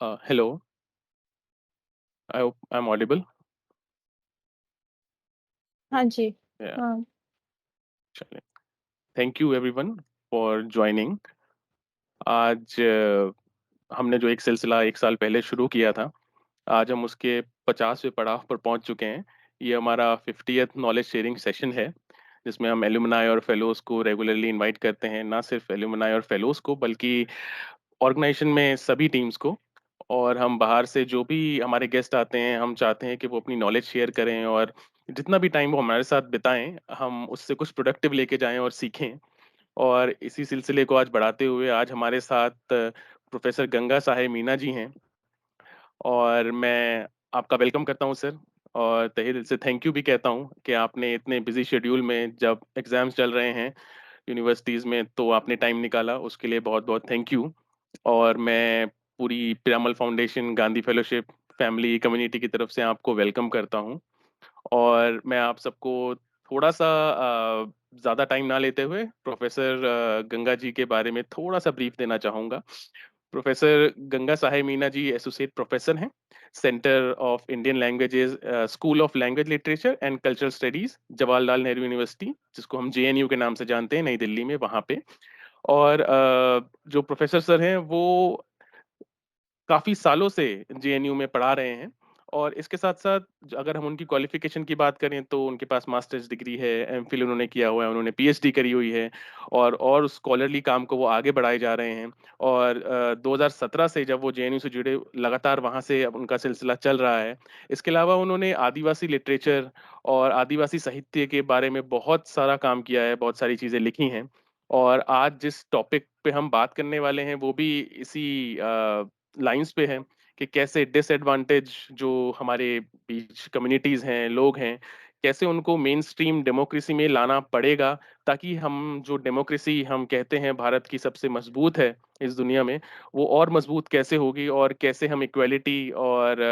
Hello, I hope I'm audible. हाँ जी। Yeah, हाँ, चलिए। Thank you everyone for joining. आज हमने जो एक सिलसिला 1 साल पहले शुरू किया था, आज हम उसके 50वें पड़ाव पर पहुंच चुके हैं। ये हमारा 50th नॉलेज शेयरिंग सेशन है, जिसमें हम एलुमनाई और फेलोज़ को रेगुलरली इनवाइट करते हैं। ना सिर्फ एलुमनाई और फेलोज़ को बल्कि ऑर्गेनाइजेशन में सभी टीम्स को। और हम बाहर से जो भी हमारे गेस्ट आते हैं, हम चाहते हैं कि वो अपनी नॉलेज शेयर करें और जितना भी टाइम वो हमारे साथ बिताएँ, हम उससे कुछ प्रोडक्टिव लेके जाएँ और सीखें। और इसी सिलसिले को आज बढ़ाते हुए आज हमारे साथ प्रोफ़ेसर गंगा साहे मीना जी हैं और मैं आपका वेलकम करता हूँ सर और तहे दिल से थैंक यू भी कहता हूँ कि आपने इतने बिज़ी शेड्यूल में जब एग्ज़ाम्स चल रहे हैं यूनिवर्सिटीज़ में, तो आपने टाइम निकाला, उसके लिए बहुत-बहुत थैंक यू। और मैं पूरी Piramal foundation, Gandhi fellowship, family, community की तरफ से आपको वेलकम करता हूँ और मैं आप सबको थोड़ा-सा ज़्यादा टाइम ना लेते हुए प्रोफ़ेसर गंगा जी के बारे में थोड़ा-सा ब्रीफ देना चाहूँगा। प्रोफ़ेसर गंगा साहे मीना जी एसोसिएट प्रोफ़ेसर हैं, centre of Indian languages school of language literature and cultural studies, Jawaharlal Nehru university, जिसको हम जेएनयू के नाम से जानते हैं, नई दिल्ली में, वहाँ पे। और जो प्रोफ़ेसर सर हैं, वो काफ़ी सालों से जेएनयू में पढ़ा रहे हैं और इसके साथ-साथ अगर हम उनकी क्वालिफ़िकेशन की बात करें तो उनके पास मास्टर्स डिग्री है, एमफ़िल उन्होंने किया हुआ है, उन्होंने पीएचडी करी हुई है और उस स्कॉलरली काम को वो आगे बढ़ाए जा रहे हैं। और 2017 से जब वो जेएनयू से जुड़े लगातार वहाँ से अब उनका सिलसिला चल रहा है। इसके अलावा उन्होंने आदिवासी लिटरेचर और आदिवासी साहित्य के बारे में बहुत सारा काम किया है, बहुत सारी चीज़ें लिखी हैं। और आज जिस टॉपिक पे हम बात करने वाले हैं वो भी इसी लाइन्स पे है कि कैसे डिसएडवांटेज जो हमारे बीच कम्युनिटीज़ हैं, लोग हैं, कैसे उनको मेनस्ट्रीम डेमोक्रेसी में लाना पड़ेगा ताकि हम जो डेमोक्रेसी हम कहते हैं भारत की सबसे मज़बूत है इस दुनिया में, वो और मज़बूत कैसे होगी और कैसे हम इक्वालिटी और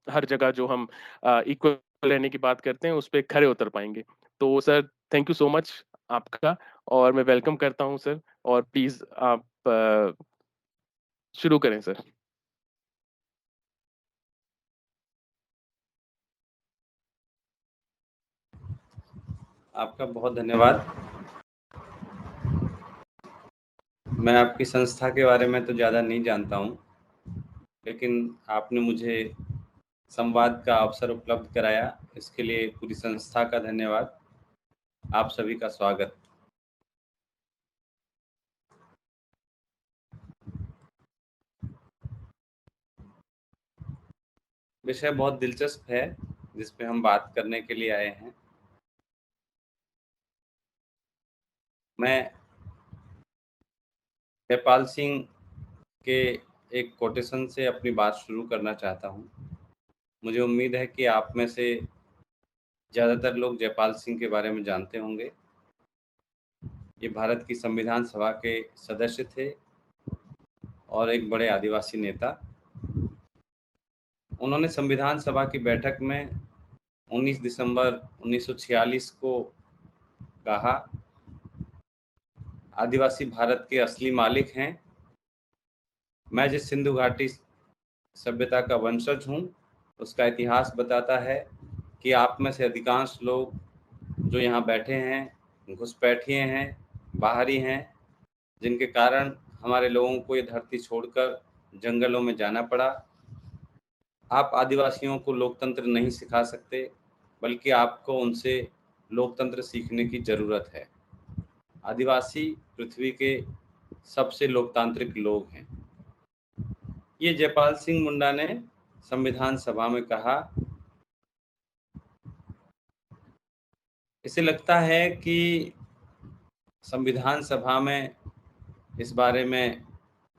हर जगह जो हम इक्वल रहने की बात करते हैं, उस पे खरे उतर पाएँगे। तो sir thank you so much आपका और मैं वेलकम करता हूँ सर और प्लीज़ आप शुरू करें सर। आपका बहुत धन्यवाद। मैं आपकी संस्था के बारे में तो ज़्यादा नहीं जानता हूँ, लेकिन आपने मुझे संवाद का अवसर उपलब्ध कराया, इसके लिए पूरी संस्था का धन्यवाद। आप सभी का स्वागत। विषय बहुत दिलचस्प है, जिस पे हम बात करने के लिए आए हैं। मैं जयपाल सिंह के एक कोटेशन से अपनी बात शुरू करना चाहता हूँ। मुझे उम्मीद है कि आप में से ज़्यादातर लोग जयपाल सिंह के बारे में जानते होंगे। ये भारत की संविधान सभा के सदस्य थे और एक बड़े आदिवासी नेता। उन्होंने संविधान सभा की बैठक में 19 दिसंबर 1946 को कहा, आदिवासी भारत के असली मालिक हैं। मैं जिस सिंधु घाटी सभ्यता का वंशज हूँ, उसका इतिहास बताता है कि आप में से अधिकांश लोग जो यहाँ बैठे हैं, घुसपैठिए हैं, बाहरी हैं, जिनके कारण हमारे लोगों को ये धरती छोड़कर जंगलों में जाना पड़ा। आप आदिवासियों को लोकतंत्र नहीं सिखा सकते, बल्कि आपको उनसे लोकतंत्र सीखने की ज़रूरत है। आदिवासी पृथ्वी के सबसे लोकतांत्रिक लोग हैं। ये जयपाल सिंह मुंडा ने संविधान सभा में कहा। इसे लगता है कि संविधान सभा में इस बारे में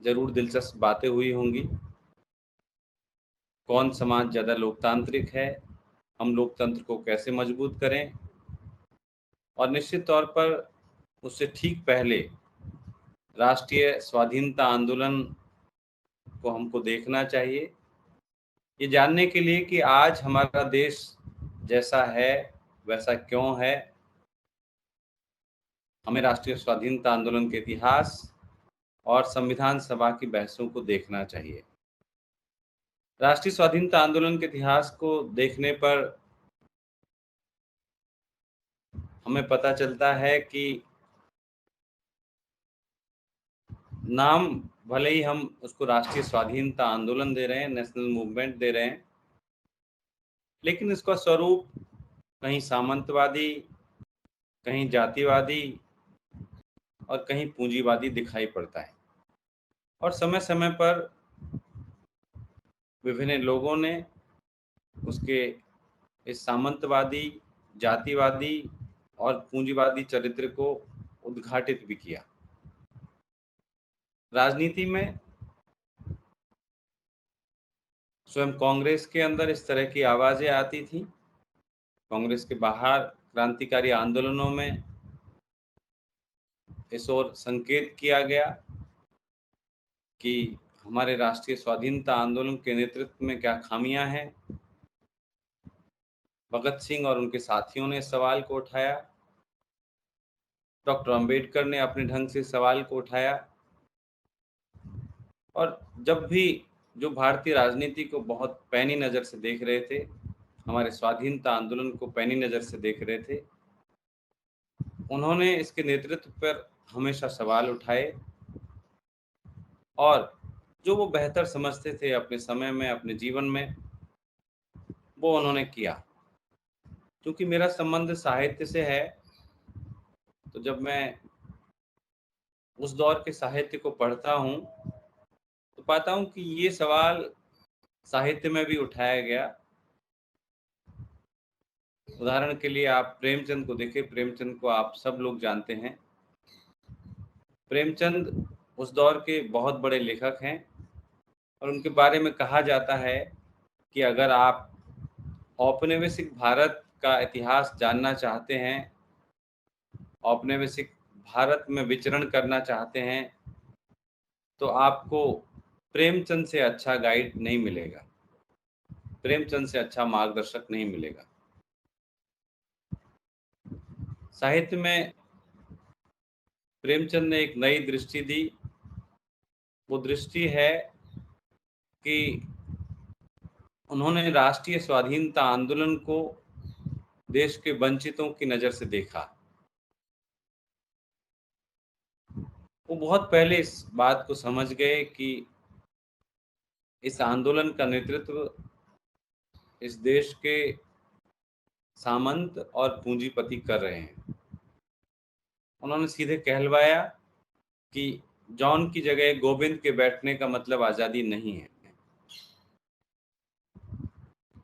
ज़रूर दिलचस्प बातें हुई होंगी। कौन समाज ज़्यादा लोकतांत्रिक है, हम लोकतंत्र को कैसे मजबूत करें, और निश्चित तौर पर उससे ठीक पहले राष्ट्रीय स्वाधीनता आंदोलन को हमको देखना चाहिए, ये जानने के लिए कि आज हमारा देश जैसा है वैसा क्यों है। हमें राष्ट्रीय स्वाधीनता आंदोलन के इतिहास और संविधान सभा की बहसों को देखना चाहिए। राष्ट्रीय स्वाधीनता आंदोलन के इतिहास को देखने पर हमें पता चलता है कि नाम भले ही हम उसको राष्ट्रीय स्वाधीनता आंदोलन दे रहे हैं, नेशनल मूवमेंट दे रहे हैं, लेकिन इसका स्वरूप कहीं सामंतवादी, कहीं जातिवादी और कहीं पूंजीवादी दिखाई पड़ता है। और समय समय पर विभिन्न लोगों ने उसके इस सामंतवादी, जातिवादी और पूंजीवादी चरित्र को उद्घाटित भी किया। राजनीति में स्वयं कांग्रेस के अंदर इस तरह की आवाजें आती थी। कांग्रेस के बाहर क्रांतिकारी आंदोलनों में इस ओर संकेत किया गया कि हमारे राष्ट्रीय स्वाधीनता आंदोलन के नेतृत्व में क्या खामियां हैं। भगत सिंह और उनके साथियों ने इस सवाल को उठाया। डॉक्टर अंबेडकर ने अपने ढंग से सवाल को उठाया। और जब भी जो भारतीय राजनीति को बहुत पैनी नज़र से देख रहे थे, हमारे स्वाधीनता आंदोलन को पैनी नज़र से देख रहे थे, उन्होंने इसके नेतृत्व पर हमेशा सवाल उठाए और जो वो बेहतर समझते थे अपने समय में, अपने जीवन में, वो उन्होंने किया। क्योंकि मेरा संबंध साहित्य से है, तो जब मैं उस दौर के साहित्य को पढ़ता हूँ तो पाता हूँ कि ये सवाल साहित्य में भी उठाया गया। उदाहरण के लिए आप प्रेमचंद को देखें। प्रेमचंद को आप सब लोग जानते हैं। प्रेमचंद उस दौर के बहुत बड़े लेखक हैं और उनके बारे में कहा जाता है कि अगर आप औपनिवेशिक भारत का इतिहास जानना चाहते हैं, औपनिवेशिक भारत में विचरण करना चाहते हैं, तो आपको प्रेमचंद से अच्छा गाइड नहीं मिलेगा, प्रेमचंद से अच्छा मार्गदर्शक नहीं मिलेगा। साहित्य में प्रेमचंद ने एक नई दृष्टि दी। वो दृष्टि है कि उन्होंने राष्ट्रीय स्वाधीनता आंदोलन को देश के वंचितों की नज़र से देखा। वो बहुत पहले इस बात को समझ गए कि इस आंदोलन का नेतृत्व इस देश के सामंत और पूंजीपति कर रहे हैं। उन्होंने सीधे कहलवाया कि जॉन की जगह गोविंद के बैठने का मतलब आज़ादी नहीं है।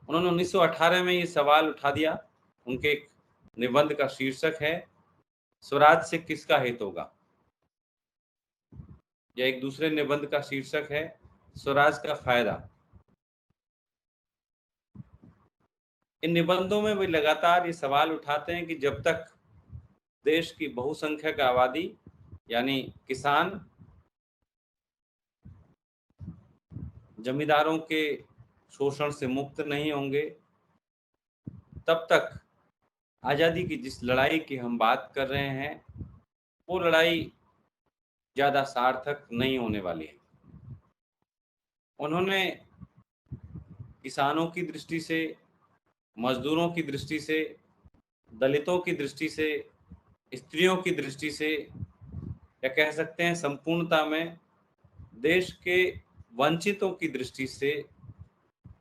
उन्होंने 1918 में ये सवाल उठा दिया। उनके एक निबंध का शीर्षक है स्वराज से किसका हित होगा, या एक दूसरे निबंध का शीर्षक है स्वराज का फायदा। इन निबंधों में वे लगातार ये सवाल उठाते हैं कि जब तक देश की बहुसंख्यक आबादी यानी किसान जमींदारों के शोषण से मुक्त नहीं होंगे, तब तक आज़ादी की जिस लड़ाई की हम बात कर रहे हैं वो लड़ाई ज़्यादा सार्थक नहीं होने वाली है। उन्होंने किसानों की दृष्टि से, मजदूरों की दृष्टि से, दलितों की दृष्टि से, स्त्रियों की दृष्टि से, या कह सकते हैं संपूर्णता में देश के वंचितों की दृष्टि से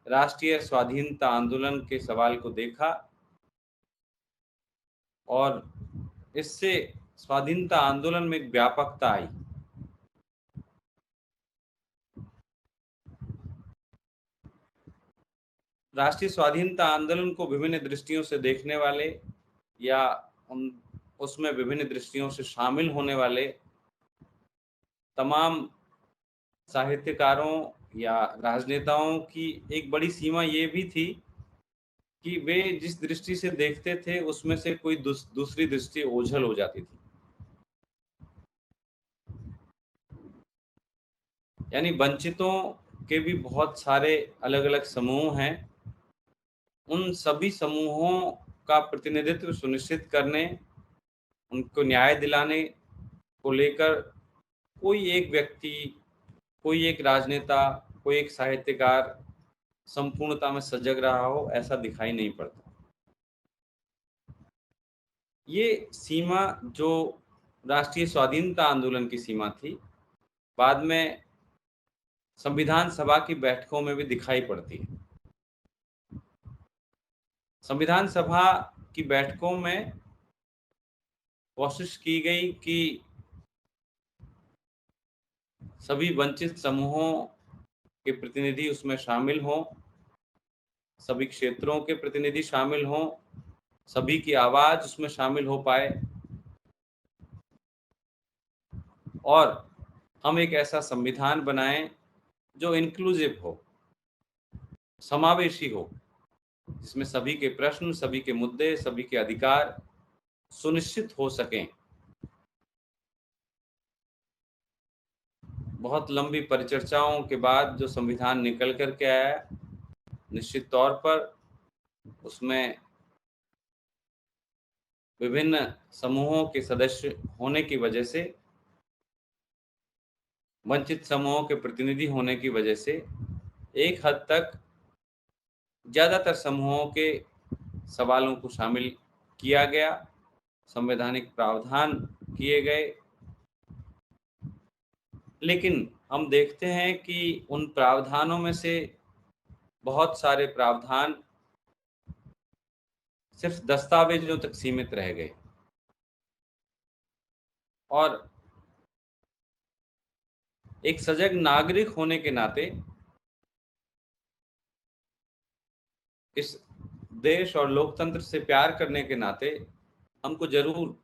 राष्ट्रीय स्वाधीनता आंदोलन के सवाल को देखा और इससे स्वाधीनता आंदोलन में एक व्यापकता आई। राष्ट्रीय स्वाधीनता आंदोलन को विभिन्न दृष्टियों से देखने वाले या उसमें विभिन्न दृष्टियों से शामिल होने वाले तमाम साहित्यकारों या राजनेताओं की एक बड़ी सीमा ये भी थी कि वे जिस दृष्टि से देखते थे उसमें से कोई दूसरी दृष्टि ओझल हो जाती थी। यानी वंचितों के भी बहुत सारे अलग अलग समूह हैं। उन सभी समूहों का प्रतिनिधित्व सुनिश्चित करने, उनको न्याय दिलाने को लेकर कोई एक व्यक्ति, कोई एक राजनेता, कोई एक साहित्यकार संपूर्णता में सजग रहा हो, ऐसा दिखाई नहीं पड़ता। ये सीमा जो राष्ट्रीय स्वाधीनता आंदोलन की सीमा थी, बाद में संविधान सभा की बैठकों में भी दिखाई पड़ती है। संविधान सभा की बैठकों में कोशिश की गई कि सभी वंचित समूहों के प्रतिनिधि उसमें शामिल हों, सभी क्षेत्रों के प्रतिनिधि शामिल हों, सभी की आवाज उसमें शामिल हो पाए और हम एक ऐसा संविधान बनाएं जो इंक्लूसिव हो, समावेशी हो, जिसमें सभी के प्रश्न, सभी के मुद्दे, सभी के अधिकार सुनिश्चित हो सकें। बहुत लंबी परिचर्चाओं के बाद जो संविधान निकल कर के आया, निश्चित तौर पर उसमें विभिन्न समूहों के सदस्य होने की वजह से, वंचित समूहों के प्रतिनिधि होने की वजह से एक हद तक ज़्यादातर समूहों के सवालों को शामिल किया गया, संवैधानिक प्रावधान किए गए। लेकिन हम देखते हैं कि उन प्रावधानों में से बहुत सारे प्रावधान सिर्फ दस्तावेजों तक सीमित रह गए और एक सजग नागरिक होने के नाते इस देश और लोकतंत्र से प्यार करने के नाते हमको जरूर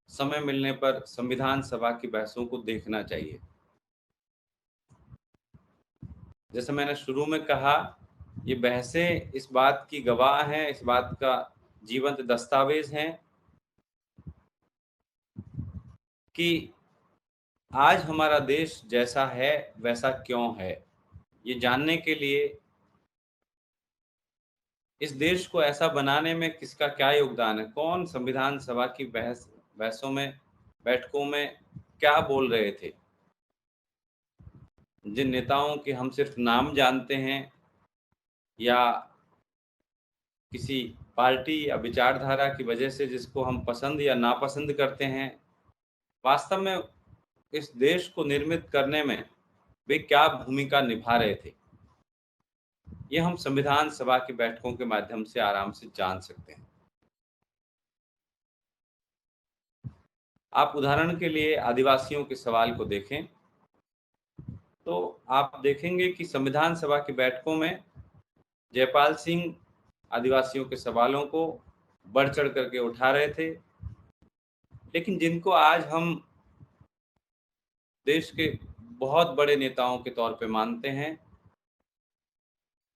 समय मिलने पर संविधान सभा की बहसों को देखना चाहिए। जैसे मैंने शुरू में कहा, ये बहसें इस बात की गवाह हैं, इस बात का जीवंत दस्तावेज हैं कि आज हमारा देश जैसा है वैसा क्यों है। ये जानने के लिए इस देश को ऐसा बनाने में किसका क्या योगदान है, कौन संविधान सभा की बहसों में, बैठकों में क्या बोल रहे थे, जिन नेताओं के हम सिर्फ नाम जानते हैं या किसी पार्टी या विचारधारा की वजह से जिसको हम पसंद या नापसंद करते हैं, वास्तव में इस देश को निर्मित करने में वे क्या भूमिका निभा रहे थे, ये हम संविधान सभा की बैठकों के माध्यम से आराम से जान सकते हैं। आप उदाहरण के लिए आदिवासियों के सवाल को देखें तो आप देखेंगे कि संविधान सभा की बैठकों में जयपाल सिंह आदिवासियों के सवालों को बढ़ चढ़ करके उठा रहे थे, लेकिन जिनको आज हम देश के बहुत बड़े नेताओं के तौर पे मानते हैं,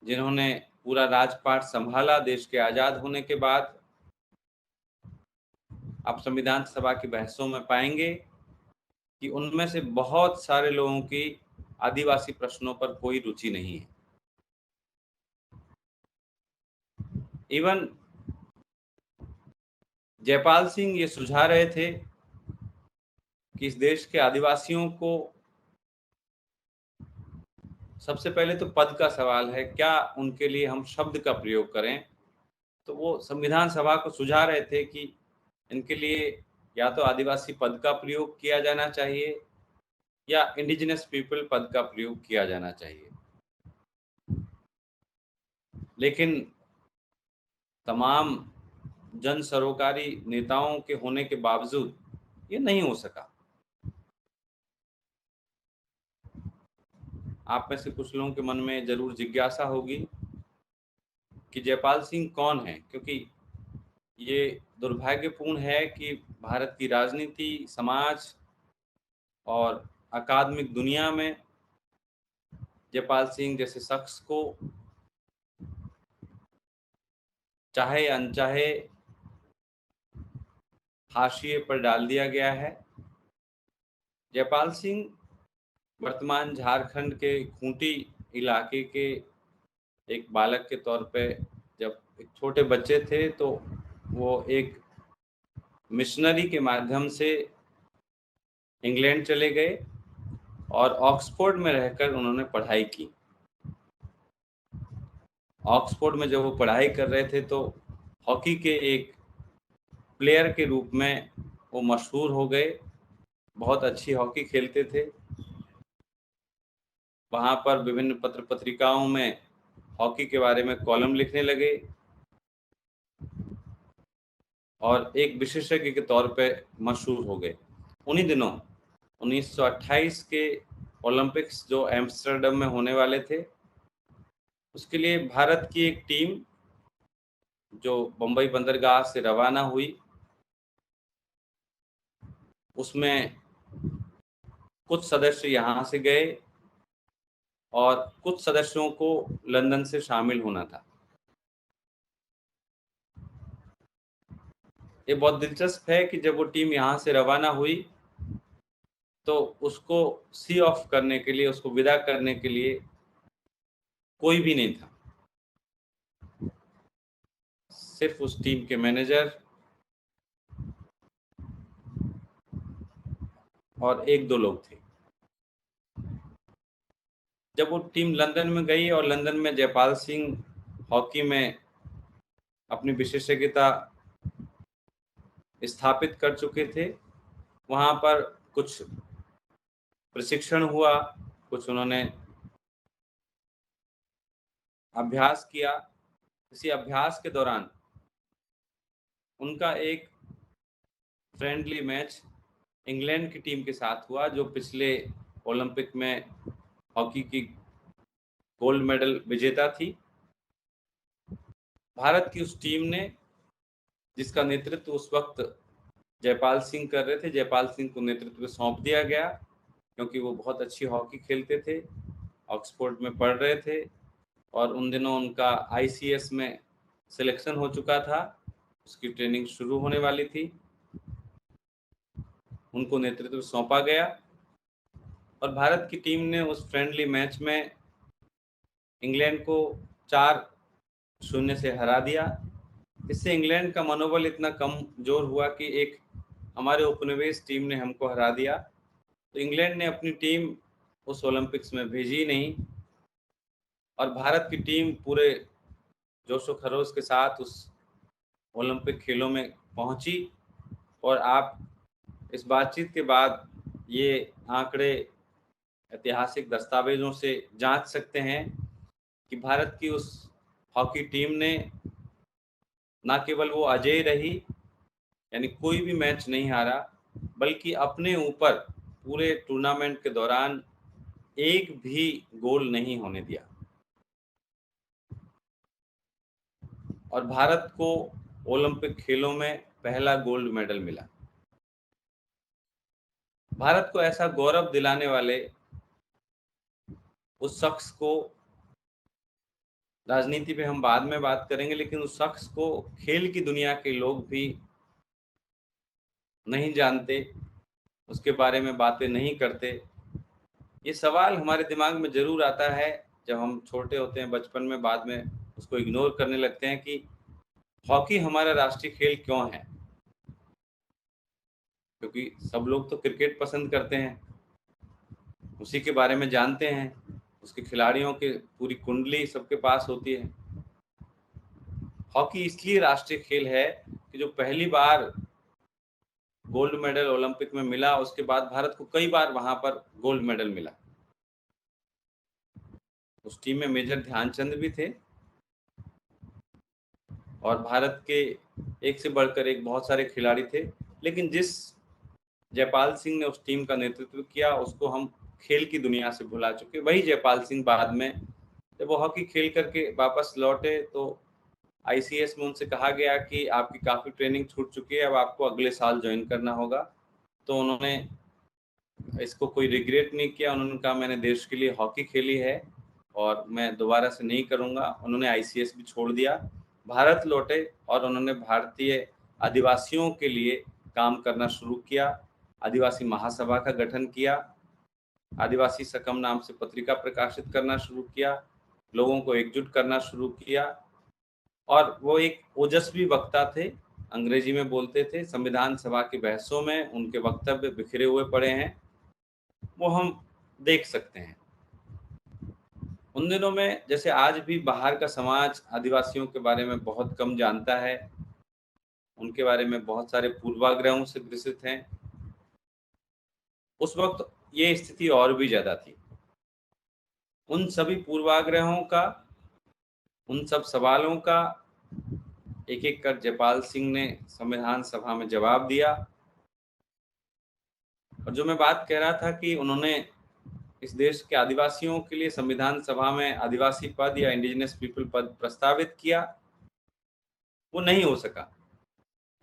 जिन्होंने पूरा राजपाट संभाला देश के आज़ाद होने के बाद, आप संविधान सभा की बहसों में पाएंगे कि उनमें से बहुत सारे लोगों की आदिवासी प्रश्नों पर कोई रुचि नहीं है। इवन जयपाल सिंह ये सुझा रहे थे कि इस देश के आदिवासियों को सबसे पहले तो पद का सवाल है, क्या उनके लिए हम शब्द का प्रयोग करें। तो वो संविधान सभा को सुझा रहे थे कि इनके लिए या तो आदिवासी पद का प्रयोग किया जाना चाहिए या इंडिजिनस पीपल पद का प्रयोग किया जाना चाहिए। लेकिन तमाम जन सरोकारी नेताओं के होने के बावजूद ये नहीं हो सका। आप में से कुछ लोगों के मन में जरूर जिज्ञासा होगी कि जयपाल सिंह कौन है, क्योंकि ये दुर्भाग्यपूर्ण है कि भारत की राजनीति, समाज और अकादमिक दुनिया में जयपाल सिंह जैसे शख्स को चाहे अनचाहे हाशिए पर डाल दिया गया है। जयपाल सिंह वर्तमान झारखंड के खूंटी इलाके के एक बालक के तौर पे जब एक छोटे बच्चे थे तो वो एक मिशनरी के माध्यम से इंग्लैंड चले गए और ऑक्सफोर्ड में रहकर उन्होंने पढ़ाई की। ऑक्सफोर्ड में जब वो पढ़ाई कर रहे थे तो हॉकी के एक प्लेयर के रूप में वो मशहूर हो गए। बहुत अच्छी हॉकी खेलते थे। वहाँ पर विभिन्न पत्र पत्रिकाओं में हॉकी के बारे में कॉलम लिखने लगे और एक विशेषज्ञ के तौर पे मशहूर हो गए। उन्हीं दिनों 1928 के ओलंपिक्स जो एम्स्टर्डम में होने वाले थे, उसके लिए भारत की एक टीम जो बम्बई बंदरगाह से रवाना हुई, उसमें कुछ सदस्य यहाँ से गए और कुछ सदस्यों को लंदन से शामिल होना था। ये बहुत दिलचस्प है कि जब वो टीम यहाँ से रवाना हुई तो उसको सी ऑफ करने के लिए, उसको विदा करने के लिए कोई भी नहीं था। सिर्फ उस टीम के मैनेजर और एक दो लोग थे। जब वो टीम लंदन में गई और लंदन में जयपाल सिंह हॉकी में अपनी विशेषज्ञता स्थापित कर चुके थे, वहाँ पर कुछ प्रशिक्षण हुआ, कुछ उन्होंने अभ्यास किया। इसी अभ्यास के दौरान उनका एक फ्रेंडली मैच इंग्लैंड की टीम के साथ हुआ, जो पिछले ओलंपिक में हॉकी की गोल्ड मेडल विजेता थी। भारत की उस टीम ने, जिसका नेतृत्व उस वक्त जयपाल सिंह कर रहे थे, जयपाल सिंह को नेतृत्व सौंप दिया गया क्योंकि वो बहुत अच्छी हॉकी खेलते थे, ऑक्सफोर्ड में पढ़ रहे थे और उन दिनों उनका आईसीएस में सिलेक्शन हो चुका था, उसकी ट्रेनिंग शुरू होने वाली थी। उनको नेतृत्व सौंपा गया और भारत की टीम ने उस फ्रेंडली मैच में इंग्लैंड को 4-0 से हरा दिया। इससे इंग्लैंड का मनोबल इतना कमजोर हुआ कि एक हमारे उपनिवेश टीम ने हमको हरा दिया, तो इंग्लैंड ने अपनी टीम उस ओलंपिक्स में भेजी नहीं और भारत की टीम पूरे जोशो खरोश के साथ उस ओलंपिक खेलों में पहुंची। और आप इस बातचीत के बाद ये आंकड़े ऐतिहासिक दस्तावेजों से जांच सकते हैं कि भारत की उस हॉकी टीम ने ना केवल वो अजेय रही, यानी कोई भी मैच नहीं हारा, बल्कि अपने ऊपर पूरे टूर्नामेंट के दौरान एक भी गोल नहीं होने दिया और भारत को ओलंपिक खेलों में पहला गोल्ड मेडल मिला। भारत को ऐसा गौरव दिलाने वाले उस शख्स को, राजनीति पे हम बाद में बात करेंगे, लेकिन उस शख्स को खेल की दुनिया के लोग भी नहीं जानते, उसके बारे में बातें नहीं करते। ये सवाल हमारे दिमाग में जरूर आता है जब हम छोटे होते हैं, बचपन में, बाद में उसको इग्नोर करने लगते हैं कि हॉकी हमारा राष्ट्रीय खेल क्यों है। क्योंकि सब लोग तो क्रिकेट पसंद करते हैं, उसी के बारे में जानते हैं, उसके खिलाड़ियों के पूरी कुंडली सबके पास होती है। हॉकी इसलिए राष्ट्रीय खेल है कि जो पहली बार गोल्ड मेडल ओलंपिक में मिला, उसके बाद भारत को कई बार वहां पर गोल्ड मेडल मिला। उस टीम में मेजर ध्यानचंद भी थे और भारत के एक से बढ़कर एक बहुत सारे खिलाड़ी थे, लेकिन जिस जयपाल सिंह ने उस टीम का नेतृत्व किया उसको हम खेल की दुनिया से भुला चुके। वही जयपाल सिंह बाद में जब वो हॉकी खेल करके वापस लौटे तो आईसीएस में उनसे कहा गया कि आपकी काफ़ी ट्रेनिंग छूट चुकी है, अब आपको अगले साल ज्वाइन करना होगा। तो उन्होंने इसको कोई रिग्रेट नहीं किया, उन्होंने कहा मैंने देश के लिए हॉकी खेली है और मैं दोबारा से नहीं करूँगा। उन्होंने आईसीएस भी छोड़ दिया, भारत लौटे और उन्होंने भारतीय आदिवासियों के लिए काम करना शुरू किया। आदिवासी महासभा का गठन किया, आदिवासी सकम नाम से पत्रिका प्रकाशित करना शुरू किया, लोगों को एकजुट करना शुरू किया और वो एक ओजस्वी वक्ता थे, अंग्रेजी में बोलते थे। संविधान सभा की बहसों में उनके वक्तव्य बिखरे हुए पड़े हैं, वो हम देख सकते हैं। उन दिनों में जैसे आज भी बाहर का समाज आदिवासियों के बारे में बहुत कम जानता है, उनके बारे में बहुत सारे पूर्वाग्रहों से ग्रसित हैं। उस वक्त ये स्थिति और भी ज़्यादा थी। उन सभी पूर्वाग्रहों का, उन सब सवालों का एक-एक कर जयपाल सिंह ने संविधान सभा में जवाब दिया। और जो मैं बात कह रहा था कि उन्होंने इस देश के आदिवासियों के लिए संविधान सभा में आदिवासी पद या इंडिजिनस पीपल पद प्रस्तावित किया, वो नहीं हो सका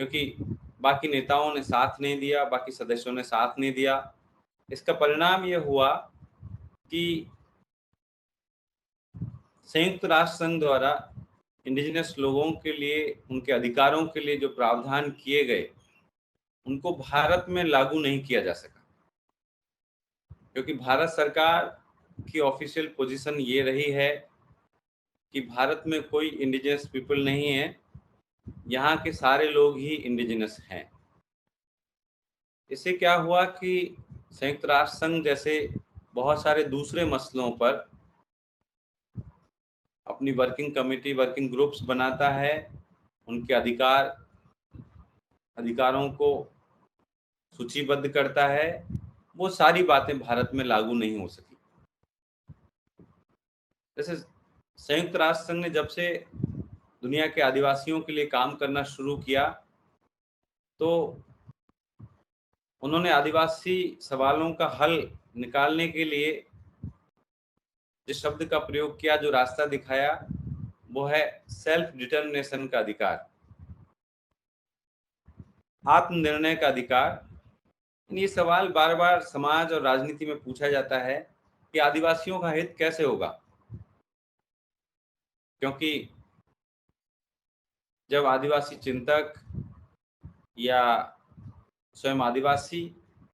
क्योंकि बाकी नेताओं ने साथ नहीं दिया, बाकी सदस्यों ने साथ नहीं दिया। इसका परिणाम ये हुआ कि संयुक्त राष्ट्र संघ द्वारा इंडिजिनस लोगों के लिए, उनके अधिकारों के लिए जो प्रावधान किए गए, उनको भारत में लागू नहीं किया जा सका क्योंकि भारत सरकार की ऑफिशियल पोजीशन ये रही है कि भारत में कोई इंडिजिनस पीपल नहीं है, यहाँ के सारे लोग ही इंडिजिनस हैं। इससे क्या हुआ कि संयुक्त राष्ट्र संघ जैसे बहुत सारे दूसरे मसलों पर अपनी वर्किंग कमेटी, वर्किंग ग्रुप्स बनाता है, उनके अधिकारों को सूचीबद्ध करता है, वो सारी बातें भारत में लागू नहीं हो सकी। जैसे संयुक्त राष्ट्र संघ ने जब से दुनिया के आदिवासियों के लिए काम करना शुरू किया, तो उन्होंने आदिवासी सवालों का हल निकालने के लिए जिस शब्द का प्रयोग किया, जो रास्ता दिखाया, वो है सेल्फ डिटर्मिनेशन का अधिकार, आत्मनिर्णय का अधिकार। ये सवाल बार बार समाज और राजनीति में पूछा जाता है कि आदिवासियों का हित कैसे होगा, क्योंकि जब आदिवासी चिंतक या स्वयं आदिवासी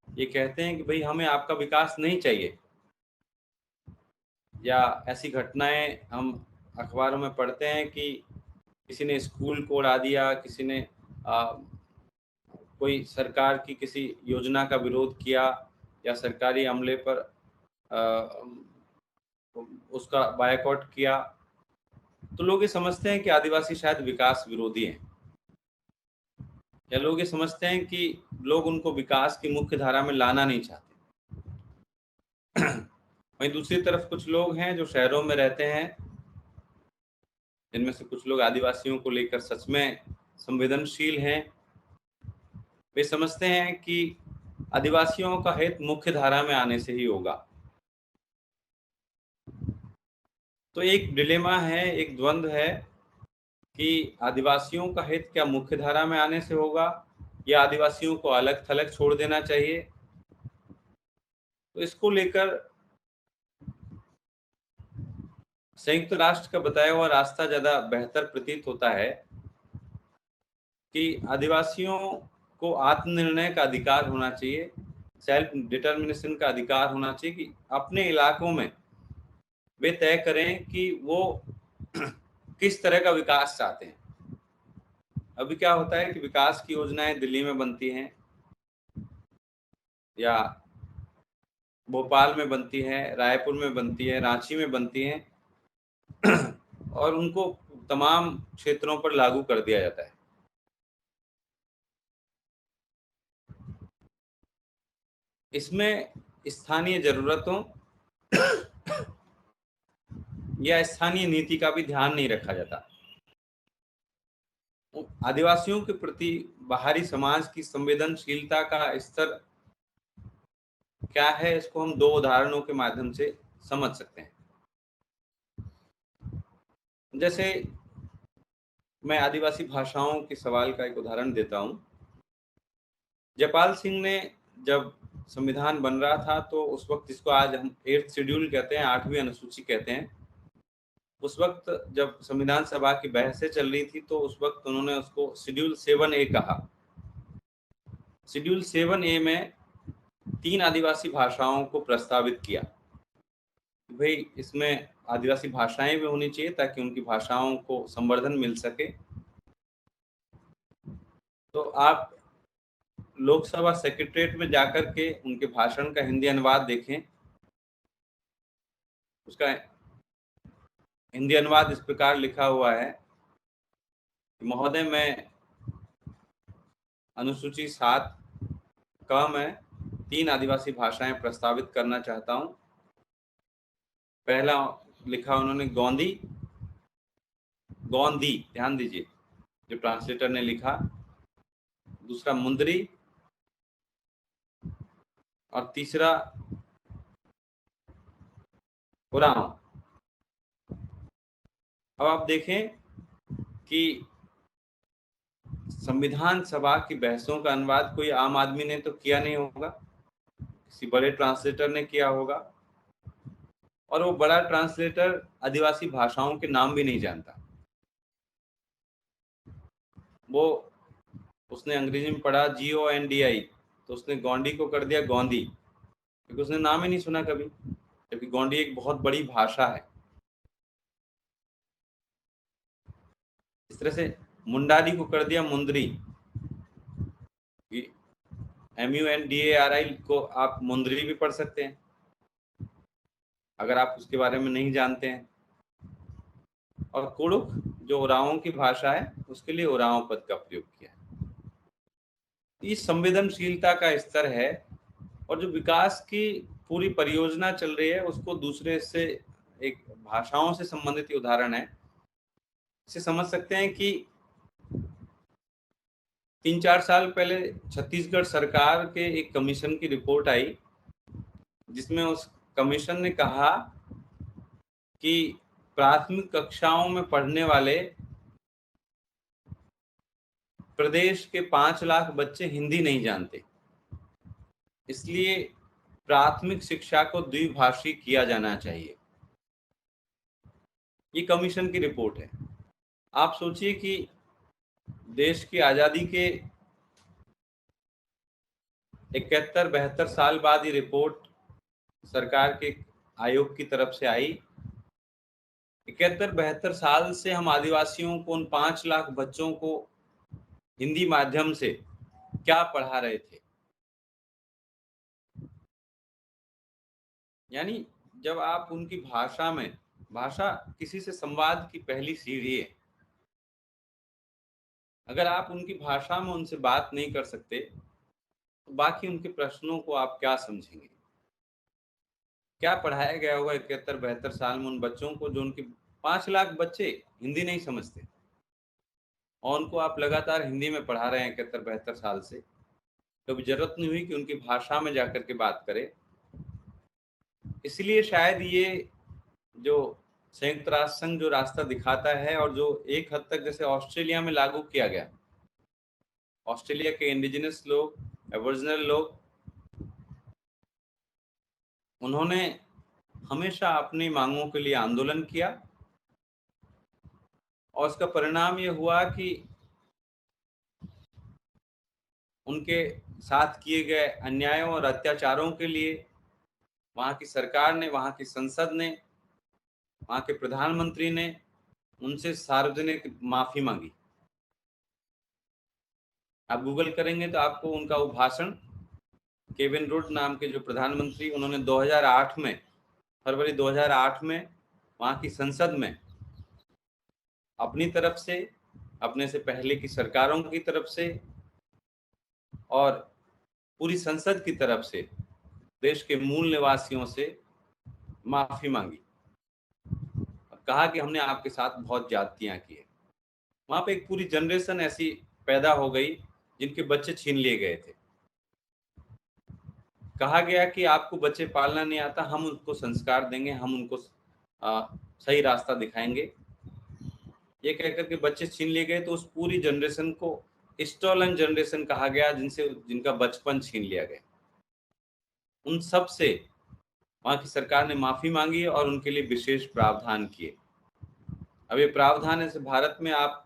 ये कहते हैं कि भाई हमें आपका विकास नहीं चाहिए, या ऐसी घटनाएं हम अखबारों में पढ़ते हैं कि किसी ने स्कूल को उड़ा दिया, किसी ने कोई सरकार की किसी योजना का विरोध किया या सरकारी अमले पर उसका बायकॉट किया, तो लोग ये समझते हैं कि आदिवासी शायद विकास विरोधी हैं, या लोग ये समझते हैं कि लोग उनको विकास की मुख्य धारा में लाना नहीं चाहते। वहीं दूसरी तरफ कुछ लोग हैं जो शहरों में रहते हैं, जिनमें से कुछ लोग आदिवासियों को लेकर सच में संवेदनशील हैं। वे समझते हैं कि आदिवासियों का हित मुख्य धारा में आने से ही होगा। तो एक डिलेमा है, एक द्वंद्व है कि आदिवासियों का हित क्या मुख्य धारा में आने से होगा या आदिवासियों को अलग थलग छोड़ देना चाहिए। तो इसको लेकर संयुक्त राष्ट्र का बताया हुआ रास्ता ज्यादा बेहतर प्रतीत होता है कि आदिवासियों को आत्मनिर्णय का अधिकार होना चाहिए, सेल्फ डिटर्मिनेशन का अधिकार होना चाहिए कि अपने इलाकों में वे तय करें कि वो किस तरह का विकास चाहते हैं। अभी क्या होता है कि विकास की योजनाएं दिल्ली में बनती हैं या भोपाल में बनती हैं, रायपुर में बनती है, रांची में बनती हैं और उनको तमाम क्षेत्रों पर लागू कर दिया जाता है। इसमें स्थानीय जरूरतों या स्थानीय नीति का भी ध्यान नहीं रखा जाता। आदिवासियों के प्रति बाहरी समाज की संवेदनशीलता का स्तर क्या है, इसको हम दो उदाहरणों के माध्यम से समझ सकते हैं। जैसे मैं आदिवासी भाषाओं के सवाल का एक उदाहरण देता हूं। जयपाल सिंह ने जब संविधान बन रहा था, तो उस वक्त जिसको आज हम 8th शेड्यूल कहते हैं, 8वीं अनुसूची कहते हैं, उस वक्त जब संविधान सभा की बहसें चल रही थी, तो उस वक्त उन्होंने उसको शेड्यूल 7A कहा। शेड्यूल 7A में 3 आदिवासी भाषाओं को प्रस्तावित किया। भाई इसमें आदिवासी भाषाएं भी होनी चाहिए ताकि उनकी भाषाओं को संवर्धन मिल सके। तो आप लोकसभा सेक्रेटरीट में जाकर के उनके भाषण का हिंदी अनुवाद देखें, उसका हिंदी अनुवाद इस प्रकार लिखा हुआ है कि महोदय, मैं अनुसूची 7 क में 3 आदिवासी भाषाएं प्रस्तावित करना चाहता हूं। पहला लिखा उन्होंने गोंदी, गोंदी, ध्यान दीजिए जो ट्रांसलेटर ने लिखा। दूसरा मुंदरी और तीसरा उरांव। अब आप देखें कि संविधान सभा की बहसों का अनुवाद कोई आम आदमी ने तो किया नहीं होगा, किसी बड़े ट्रांसलेटर ने किया होगा, और वो बड़ा ट्रांसलेटर आदिवासी भाषाओं के नाम भी नहीं जानता। वो उसने अंग्रेजी में पढ़ा GONDI, तो उसने गोंडी को कर दिया गोंदी, क्योंकि उसने नाम ही नहीं सुना कभी, क्योंकि गोंडी एक बहुत बड़ी भाषा है। इस तरह से मुंडारी को कर दिया मुंदरी, MUNDARI को आप मुंदरी भी पढ़ सकते हैं अगर आप उसके बारे में नहीं जानते हैं। और कुड़ुक जो उरांवों की भाषा है, उसके लिए उरांव पद का प्रयोग किया है। इस संवेदनशीलता का स्तर है, और जो विकास की पूरी परियोजना चल रही है उसको दूसरे से, एक भाषाओं से संबंधित उदाहरण है। इसे समझ सकते हैं कि 3-4 साल पहले छत्तीसगढ़ सरकार के एक कमीशन की रिपोर्ट आई, जिसमें उस कमीशन ने कहा कि प्राथमिक कक्षाओं में पढ़ने वाले प्रदेश के 5 लाख बच्चे हिंदी नहीं जानते, इसलिए प्राथमिक शिक्षा को द्विभाषी किया जाना चाहिए। ये कमीशन की रिपोर्ट है। आप सोचिए कि देश की आजादी के 71-72 साल बाद ये रिपोर्ट सरकार के आयोग की तरफ से आई। 71-72 साल से हम आदिवासियों को, उन 5 लाख बच्चों को हिंदी माध्यम से क्या पढ़ा रहे थे। यानी जब आप उनकी भाषा में, भाषा किसी से संवाद की पहली सीढ़ी है, अगर आप उनकी भाषा में उनसे बात नहीं कर सकते तो बाकी उनके प्रश्नों को आप क्या समझेंगे। क्या पढ़ाया गया होगा 71-72 साल में उन बच्चों को, जो उनके 5 लाख बच्चे हिंदी नहीं समझते, और उनको आप लगातार हिंदी में पढ़ा रहे हैं 71-72 साल से। कभी जरूरत नहीं हुई कि उनकी भाषा में जाकर के बात करें। इसलिए शायद ये जो संयुक्त राष्ट्र संघ जो रास्ता दिखाता है, और जो एक हद तक जैसे ऑस्ट्रेलिया में लागू किया गया, ऑस्ट्रेलिया के इंडिजिनस लोग, एबोरिजिनल लोग, उन्होंने हमेशा अपनी मांगों के लिए आंदोलन किया, और उसका परिणाम ये हुआ कि उनके साथ किए गए अन्यायों और अत्याचारों के लिए वहाँ की सरकार ने, वहाँ की संसद ने, वहाँ के प्रधानमंत्री ने उनसे सार्वजनिक माफी मांगी। आप गूगल करेंगे तो आपको उनका वो भाषण, केविन रुड नाम के जो प्रधानमंत्री, उन्होंने 2008 में, फरवरी 2008 में वहाँ की संसद में अपनी तरफ से, अपने से पहले की सरकारों की तरफ से और पूरी संसद की तरफ से देश के मूल निवासियों से माफी मांगी, कहा कि हमने आपके साथ बहुत ज्यादतियां की है। वहां पे एक पूरी जनरेशन ऐसी पैदा हो गई जिनके बच्चे छीन लिए गए थे। कहा गया कि आपको बच्चे पालना नहीं आता, हम उनको संस्कार देंगे, हम उनको सही रास्ता दिखाएंगे। ये कहकर के बच्चे छीन लिए गए, तो उस पूरी जनरेशन को स्टोलन जनरेशन कहा गया, जिनका बचपन छीन लिया गया। उन सब से वहां की सरकार ने माफी मांगी और उनके लिए विशेष प्रावधान किए। अब ये प्रावधान है, भारत में आप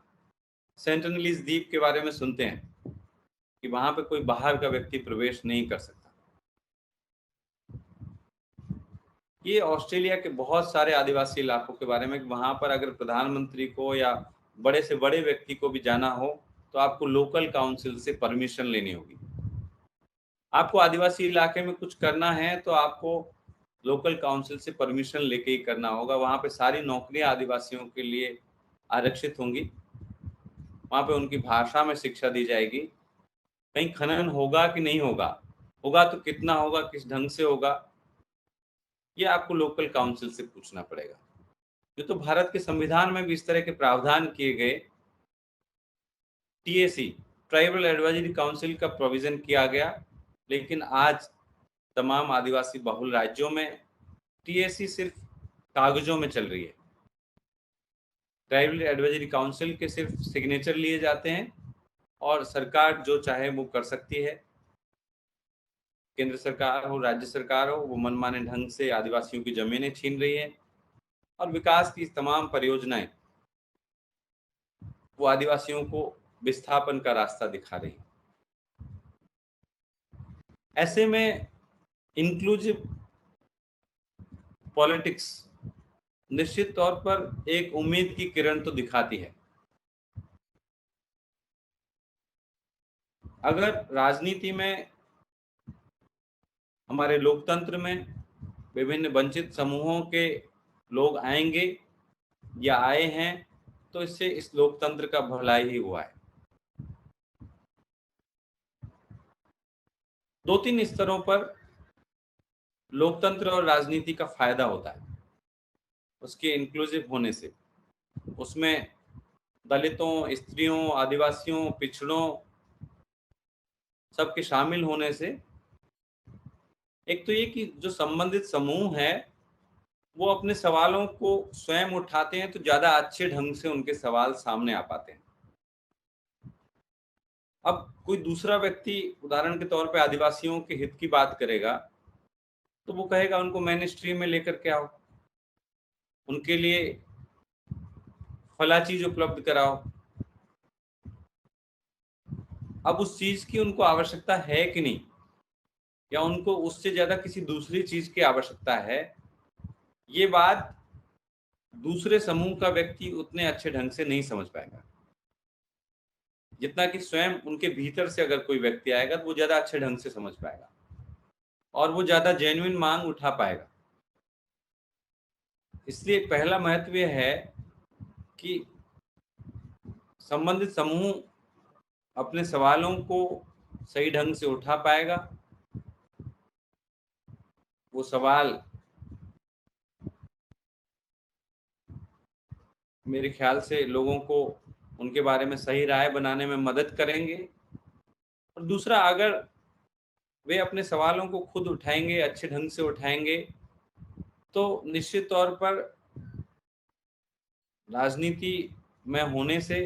सेंटिनलीज द्वीप के बारे में सुनते हैं कि वहां पे कोई बाहर का व्यक्ति प्रवेश नहीं कर सकता। ये ऑस्ट्रेलिया के बहुत सारे आदिवासी इलाकों के बारे में, वहां पर अगर प्रधानमंत्री को या बड़े से बड़े व्यक्ति को भी जाना हो तो आपको लोकल काउंसिल से परमिशन लेनी होगी। आपको आदिवासी इलाके में कुछ करना है तो आपको लोकल काउंसिल से परमिशन लेके ही करना होगा। वहाँ पे सारी नौकरियां आदिवासियों के लिए आरक्षित होंगी, वहाँ पे उनकी भाषा में शिक्षा दी जाएगी। कहीं खनन होगा कि नहीं होगा, होगा तो कितना होगा, किस ढंग से होगा, ये आपको लोकल काउंसिल से पूछना पड़ेगा। ये तो भारत के संविधान में भी इस तरह के प्रावधान किए गए। टीएसी, ट्राइबल एडवाइजरी काउंसिल का प्रोविजन किया गया, लेकिन आज तमाम आदिवासी बहुल राज्यों में टीएसी सिर्फ कागजों में चल रही है। ट्राइबल एडवाइजरी काउंसिल के सिर्फ सिग्नेचर लिए जाते हैं और सरकार जो चाहे वो कर सकती है। केंद्र सरकार हो, राज्य सरकार हो, वो मनमाने ढंग से आदिवासियों की जमीनें छीन रही है और विकास की तमाम परियोजनाएं वो आदिवासियों को विस्थापन का रास्ता दिखा रही है। ऐसे में इंक्लूसिव पॉलिटिक्स निश्चित तौर पर एक उम्मीद की किरण तो दिखाती है। अगर राजनीति में, हमारे लोकतंत्र में विभिन्न वंचित समूहों के लोग आएंगे या आए हैं, तो इससे इस लोकतंत्र का भलाई ही हुआ है। 2-3 स्तरों पर लोकतंत्र और राजनीति का फायदा होता है उसके इंक्लूसिव होने से। उसमें दलितों, स्त्रियों, आदिवासियों, पिछड़ों सबके शामिल होने से एक तो ये कि जो संबंधित समूह है वो अपने सवालों को स्वयं उठाते हैं, तो ज्यादा अच्छे ढंग से उनके सवाल सामने आ पाते हैं। अब कोई दूसरा व्यक्ति उदाहरण के तौर पे आदिवासियों के हित की बात करेगा, तो वो कहेगा उनको मेन स्ट्रीम में लेकर के आओ, उनके लिए फला चीज उपलब्ध कराओ। अब उस चीज की उनको आवश्यकता है कि नहीं, या उनको उससे ज्यादा किसी दूसरी चीज की आवश्यकता है, ये बात दूसरे समूह का व्यक्ति उतने अच्छे ढंग से नहीं समझ पाएगा जितना कि स्वयं उनके भीतर से अगर कोई व्यक्ति आएगा तो वो ज्यादा अच्छे ढंग से समझ पाएगा और वो ज्यादा जेन्युइन मांग उठा पाएगा। इसलिए पहला महत्व यह है कि संबंधित समूह अपने सवालों को सही ढंग से उठा पाएगा, वो सवाल मेरे ख्याल से लोगों को उनके बारे में सही राय बनाने में मदद करेंगे। और दूसरा, अगर वे अपने सवालों को खुद उठाएंगे, अच्छे ढंग से उठाएंगे, तो निश्चित तौर पर राजनीति में होने से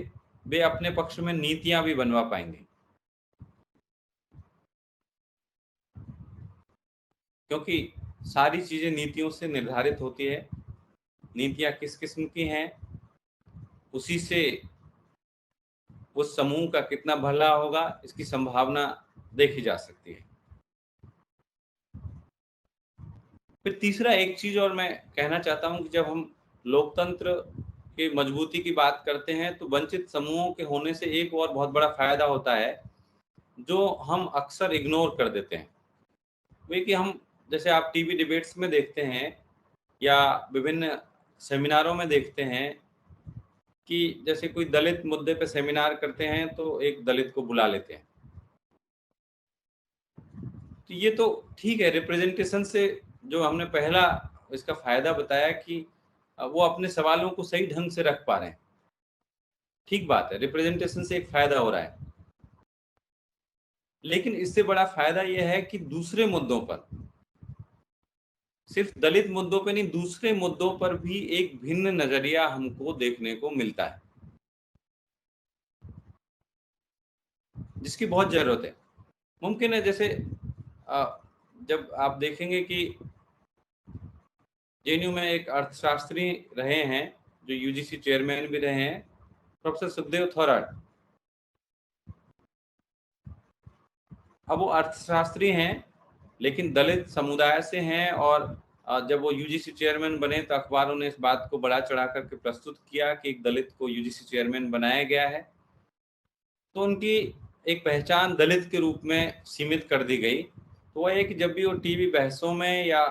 वे अपने पक्ष में नीतियां भी बनवा पाएंगे, क्योंकि सारी चीजें नीतियों से निर्धारित होती है। नीतियां किस किस्म की हैं, उसी से उस समूह का कितना भला होगा इसकी संभावना देखी जा सकती है। फिर तीसरा एक चीज और मैं कहना चाहता हूं कि जब हम लोकतंत्र की मजबूती की बात करते हैं, तो वंचित समूहों के होने से एक और बहुत बड़ा फायदा होता है जो हम अक्सर इग्नोर कर देते हैं। वे कि हम, जैसे आप टीवी डिबेट्स में देखते हैं या विभिन्न सेमिनारों में देखते हैं कि जैसे कोई दलित मुद्दे पे सेमिनार करते हैं तो एक दलित को बुला लेते हैं। तो ये तो ठीक है, रिप्रेजेंटेशन से जो हमने पहला इसका फायदा बताया कि वो अपने सवालों को सही ढंग से रख पा रहे हैं, ठीक बात है, रिप्रेजेंटेशन से एक फायदा हो रहा है। लेकिन इससे बड़ा फायदा यह है कि दूसरे मुद्दों पर, सिर्फ दलित मुद्दों पर नहीं, दूसरे मुद्दों पर भी एक भिन्न नजरिया हमको देखने को मिलता है, जिसकी बहुत जरूरत है। मुमकिन है, जैसे जब आप देखेंगे कि जेएनयू में एक अर्थशास्त्री रहे हैं जो यूजीसी चेयरमैन भी रहे हैं, प्रोफेसर सुखदेव थोराट। अब वो अर्थशास्त्री हैं लेकिन दलित समुदाय से हैं, और जब वो यूजीसी चेयरमैन बने तो अखबारों ने इस बात को बढ़ा चढ़ा करके प्रस्तुत किया कि एक दलित को यूजीसी चेयरमैन बनाया गया है, तो उनकी एक पहचान दलित के रूप में सीमित कर दी गई। तो वह है कि जब भी वो टीवी बहसों में या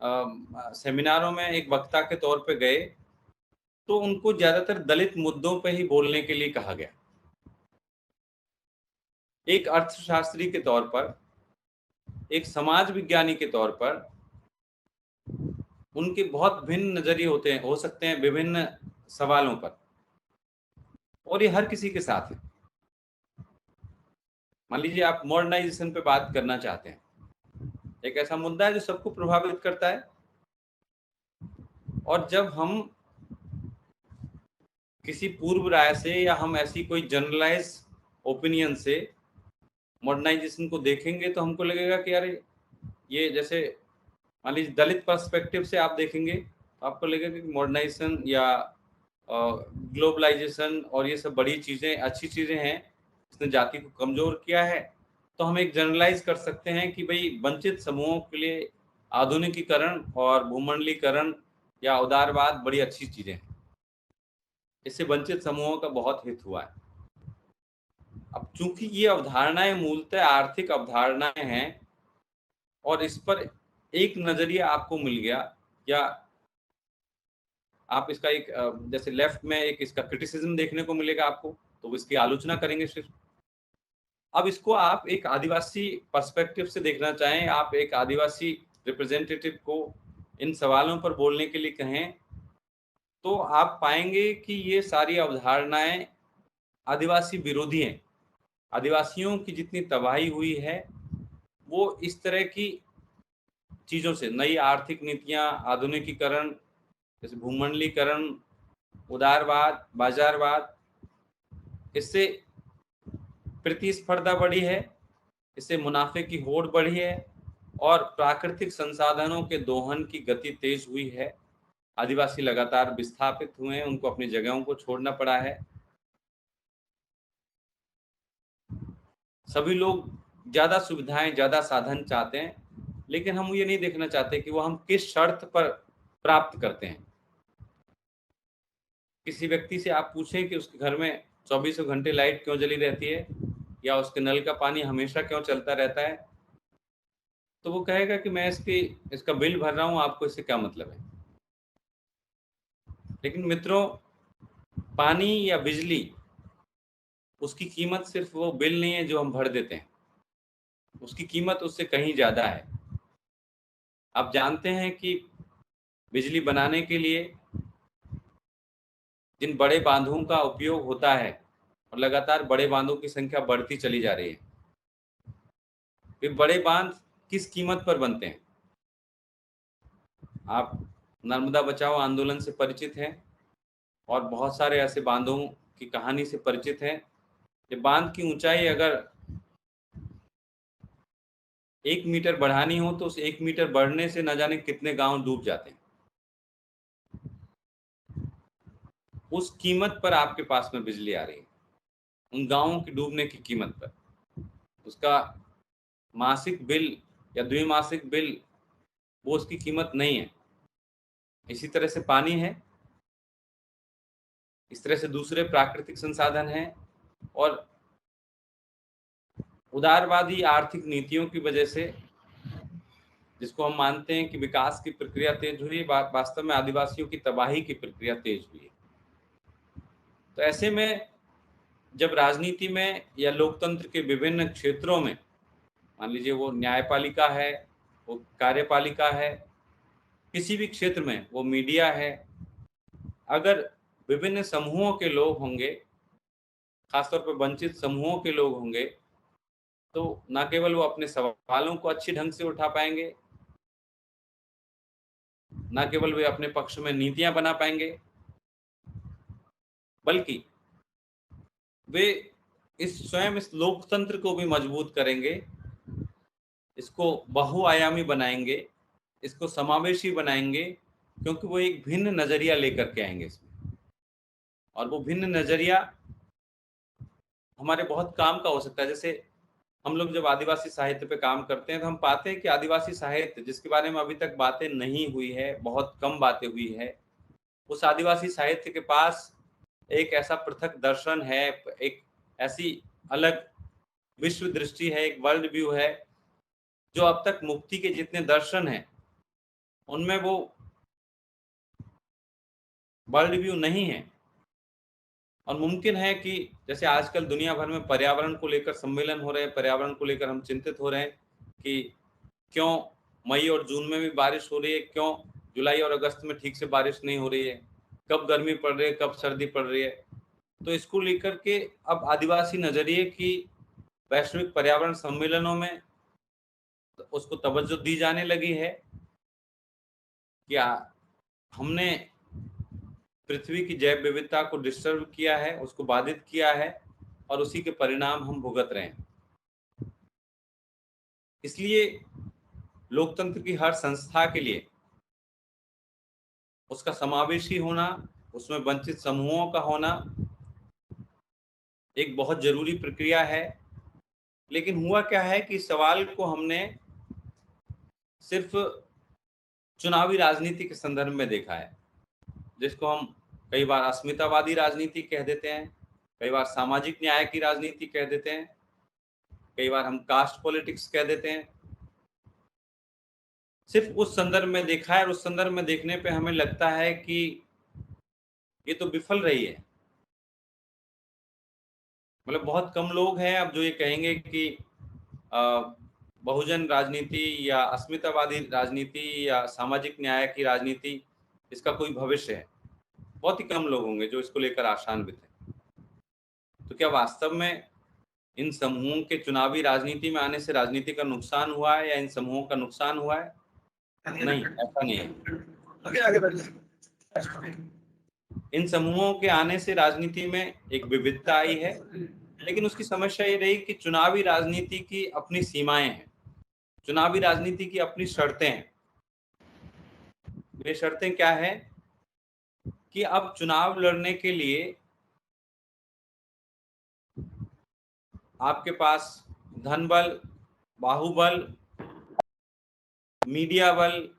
सेमिनारों में एक वक्ता के तौर पे गए तो उनको ज्यादातर दलित मुद्दों पे ही बोलने के लिए कहा गया। एक अर्थशास्त्री के तौर पर, एक समाज विज्ञानी के तौर पर उनके बहुत भिन्न नजरिए हो सकते हैं विभिन्न सवालों पर, और ये हर किसी के साथ है। मान लीजिए आप मॉडर्नाइजेशन पे बात करना चाहते हैं, एक ऐसा मुद्दा है जो सबको प्रभावित करता है, और जब हम किसी पूर्व राय से या हम ऐसी कोई जनरलाइज ओपिनियन से मॉडर्नाइजेशन को देखेंगे तो हमको लगेगा कि यार ये, जैसे मान लीजिए दलित पर्सपेक्टिव से आप देखेंगे तो आपको लगेगा कि मॉडर्नाइजेशन या ग्लोबलाइजेशन और ये सब बड़ी चीज़ें, अच्छी चीज़ें हैं, इसने जाति को कमज़ोर किया है। तो हम एक जनरलाइज कर सकते हैं कि भाई वंचित समूहों के लिए आधुनिकीकरण और भूमंडलीकरण या उदारवाद बड़ी अच्छी चीज़ें हैं, इससे वंचित समूहों का बहुत हित हुआ है। अब चूंकि ये अवधारणाएं मूलतः आर्थिक अवधारणाएं हैं और इस पर एक नजरिया आपको मिल गया, या आप इसका एक जैसे लेफ्ट में एक इसका क्रिटिसिज्म देखने को मिलेगा आपको, तो इसकी आलोचना करेंगे सिर्फ। अब इसको आप एक आदिवासी पर्सपेक्टिव से देखना चाहें, आप एक आदिवासी रिप्रेजेंटेटिव को इन सवालों पर बोलने के लिए कहें, तो आप पाएंगे कि ये सारी अवधारणाएं आदिवासी विरोधी हैं। आदिवासियों की जितनी तबाही हुई है वो इस तरह की चीज़ों से, नई आर्थिक नीतियां, आधुनिकीकरण, जैसे भूमंडलीकरण, उदारवाद, बाजारवाद, इससे प्रतिस्पर्धा बढ़ी है, इससे मुनाफे की होड़ बढ़ी है और प्राकृतिक संसाधनों के दोहन की गति तेज हुई है। आदिवासी लगातार विस्थापित हुए हैं, उनको अपनी जगहों को छोड़ना पड़ा है। सभी लोग ज़्यादा सुविधाएं, ज़्यादा साधन चाहते हैं, लेकिन हम ये नहीं देखना चाहते कि वो हम किस शर्त पर प्राप्त करते हैं। किसी व्यक्ति से आप पूछें कि उसके घर में 24 घंटे लाइट क्यों जली रहती है या उसके नल का पानी हमेशा क्यों चलता रहता है, तो वो कहेगा कि मैं इसका बिल भर रहा हूँ, आपको इससे क्या मतलब है। लेकिन मित्रों, पानी या बिजली, उसकी कीमत सिर्फ वो बिल नहीं है जो हम भर देते हैं, उसकी कीमत उससे कहीं ज़्यादा है। आप जानते हैं कि बिजली बनाने के लिए जिन बड़े बांधों का उपयोग होता है, और लगातार बड़े बांधों की संख्या बढ़ती चली जा रही है, वे बड़े बांध किस कीमत पर बनते हैं? आप नर्मदा बचाओ आंदोलन से परिचित हैं और बहुत सारे ऐसे बांधों की कहानी से परिचित हैं। ये बांध की ऊंचाई अगर 1 मीटर बढ़ानी हो तो उस 1 मीटर बढ़ने से न जाने कितने गांव डूब जाते हैं। उस कीमत पर आपके पास में बिजली आ रही है, उन गांवों की डूबने की कीमत पर। उसका मासिक बिल या द्विमासिक बिल, वो उसकी कीमत नहीं है। इसी तरह से पानी है, इस तरह से दूसरे प्राकृतिक संसाधन हैं, और उदारवादी आर्थिक नीतियों की वजह से, जिसको हम मानते हैं कि विकास की प्रक्रिया तेज हुई, वास्तव में आदिवासियों की तबाही की प्रक्रिया तेज हुई है। तो ऐसे में जब राजनीति में या लोकतंत्र के विभिन्न क्षेत्रों में, मान लीजिए वो न्यायपालिका है, वो कार्यपालिका है, किसी भी क्षेत्र में, वो मीडिया है, अगर विभिन्न समूहों के लोग होंगे, खासतौर पर वंचित समूहों के लोग होंगे, तो न केवल वो अपने सवालों को अच्छी ढंग से उठा पाएंगे, न केवल वे अपने पक्ष में नीतियां बना पाएंगे, बल्कि वे इस लोकतंत्र को भी मजबूत करेंगे, इसको बहुआयामी बनाएंगे, इसको समावेशी बनाएंगे, क्योंकि वो एक भिन्न नजरिया लेकर के आएंगे इसमें। और वो भिन्न नजरिया हमारे बहुत काम का हो सकता है। जैसे हम लोग जब आदिवासी साहित्य पे काम करते हैं तो हम पाते हैं कि आदिवासी साहित्य, जिसके बारे में अभी तक बातें नहीं हुई है, बहुत कम बातें हुई है, उस आदिवासी साहित्य के पास एक ऐसा पृथक दर्शन है, एक ऐसी अलग विश्व दृष्टि है, एक वर्ल्ड व्यू है, जो अब तक मुक्ति के जितने दर्शन हैं उनमें वो वर्ल्ड व्यू नहीं है। और मुमकिन है कि जैसे आजकल दुनिया भर में पर्यावरण को लेकर सम्मेलन हो रहे हैं, पर्यावरण को लेकर हम चिंतित हो रहे हैं कि क्यों मई और जून में भी बारिश हो रही है, क्यों जुलाई और अगस्त में ठीक से बारिश नहीं हो रही है, कब गर्मी पड़ रही है, कब सर्दी पड़ रही है। तो इसको लेकर के अब आदिवासी नजरिए की वैश्विक पर्यावरण सम्मेलनों में उसको तवज्जो दी जाने लगी है कि हमने पृथ्वी की जैव विविधता को डिस्टर्ब किया है, उसको बाधित किया है, और उसी के परिणाम हम भुगत रहे हैं। इसलिए लोकतंत्र की हर संस्था के लिए उसका समावेशी होना, उसमें वंचित समूहों का होना एक बहुत जरूरी प्रक्रिया है। लेकिन हुआ क्या है कि सवाल को हमने सिर्फ चुनावी राजनीति के संदर्भ में देखा है, जिसको हम कई बार अस्मितावादी राजनीति कह देते हैं, कई बार सामाजिक न्याय की राजनीति कह देते हैं, कई बार हम कास्ट पॉलिटिक्स कह देते हैं। सिर्फ उस संदर्भ में देखा है, और उस संदर्भ में देखने पे हमें लगता है कि ये तो विफल रही है। मतलब बहुत कम लोग हैं अब जो ये कहेंगे कि बहुजन राजनीति या अस्मितावादी राजनीति या सामाजिक न्याय की राजनीति इसका कोई भविष्य है। बहुत ही कम लोग होंगे जो इसको लेकर आशान्वित हैं। तो क्या वास्तव में इन समूहों के चुनावी राजनीति में आने से राजनीति का नुकसान हुआ है या इन समूहों का नुकसान हुआ है? नहीं, ऐसा नहीं है। इन समूहों के आने से राजनीति में एक विविधता आई है, लेकिन उसकी समस्या ये रही कि चुनावी राजनीति की अपनी सीमाएं हैं, चुनावी राजनीति की अपनी शर्तें हैं। ये शर्तें क्या है कि अब चुनाव लड़ने के लिए आपके पास धन बल, बाहुबल, मीडिया बल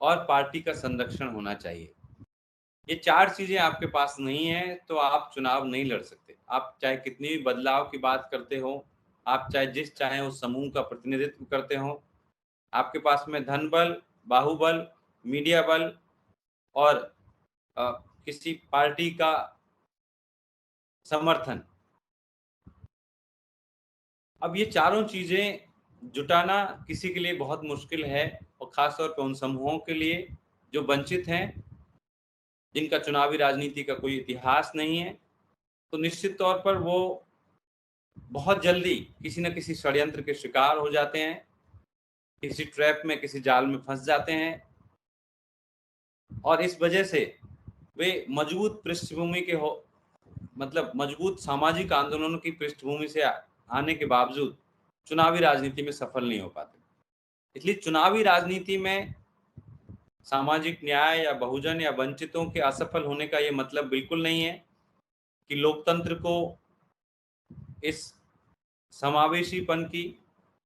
और पार्टी का संरक्षण होना चाहिए। ये चार चीजें आपके पास नहीं है तो आप चुनाव नहीं लड़ सकते। आप चाहे कितनी भी बदलाव की बात करते हो, आप चाहे जिस चाहे उस समूह का प्रतिनिधित्व करते हो, आपके पास में धन बल, बाहुबल, मीडिया बल और किसी पार्टी का समर्थन, अब ये चारों चीजें जुटाना किसी के लिए बहुत मुश्किल है, और खासतौर पर उन समूहों के लिए जो वंचित हैं, जिनका चुनावी राजनीति का कोई इतिहास नहीं है। तो निश्चित तौर पर वो बहुत जल्दी किसी न किसी षड्यंत्र के शिकार हो जाते हैं, किसी ट्रैप में, किसी जाल में फंस जाते हैं, और इस वजह से वे मजबूत पृष्ठभूमि के मतलब मजबूत सामाजिक आंदोलनों की पृष्ठभूमि से आने के बावजूद चुनावी राजनीति में सफल नहीं हो पाते। इसलिए चुनावी राजनीति में सामाजिक न्याय या बहुजन या वंचितों के असफल होने का ये मतलब बिल्कुल नहीं है कि लोकतंत्र को इस समावेशीपन की,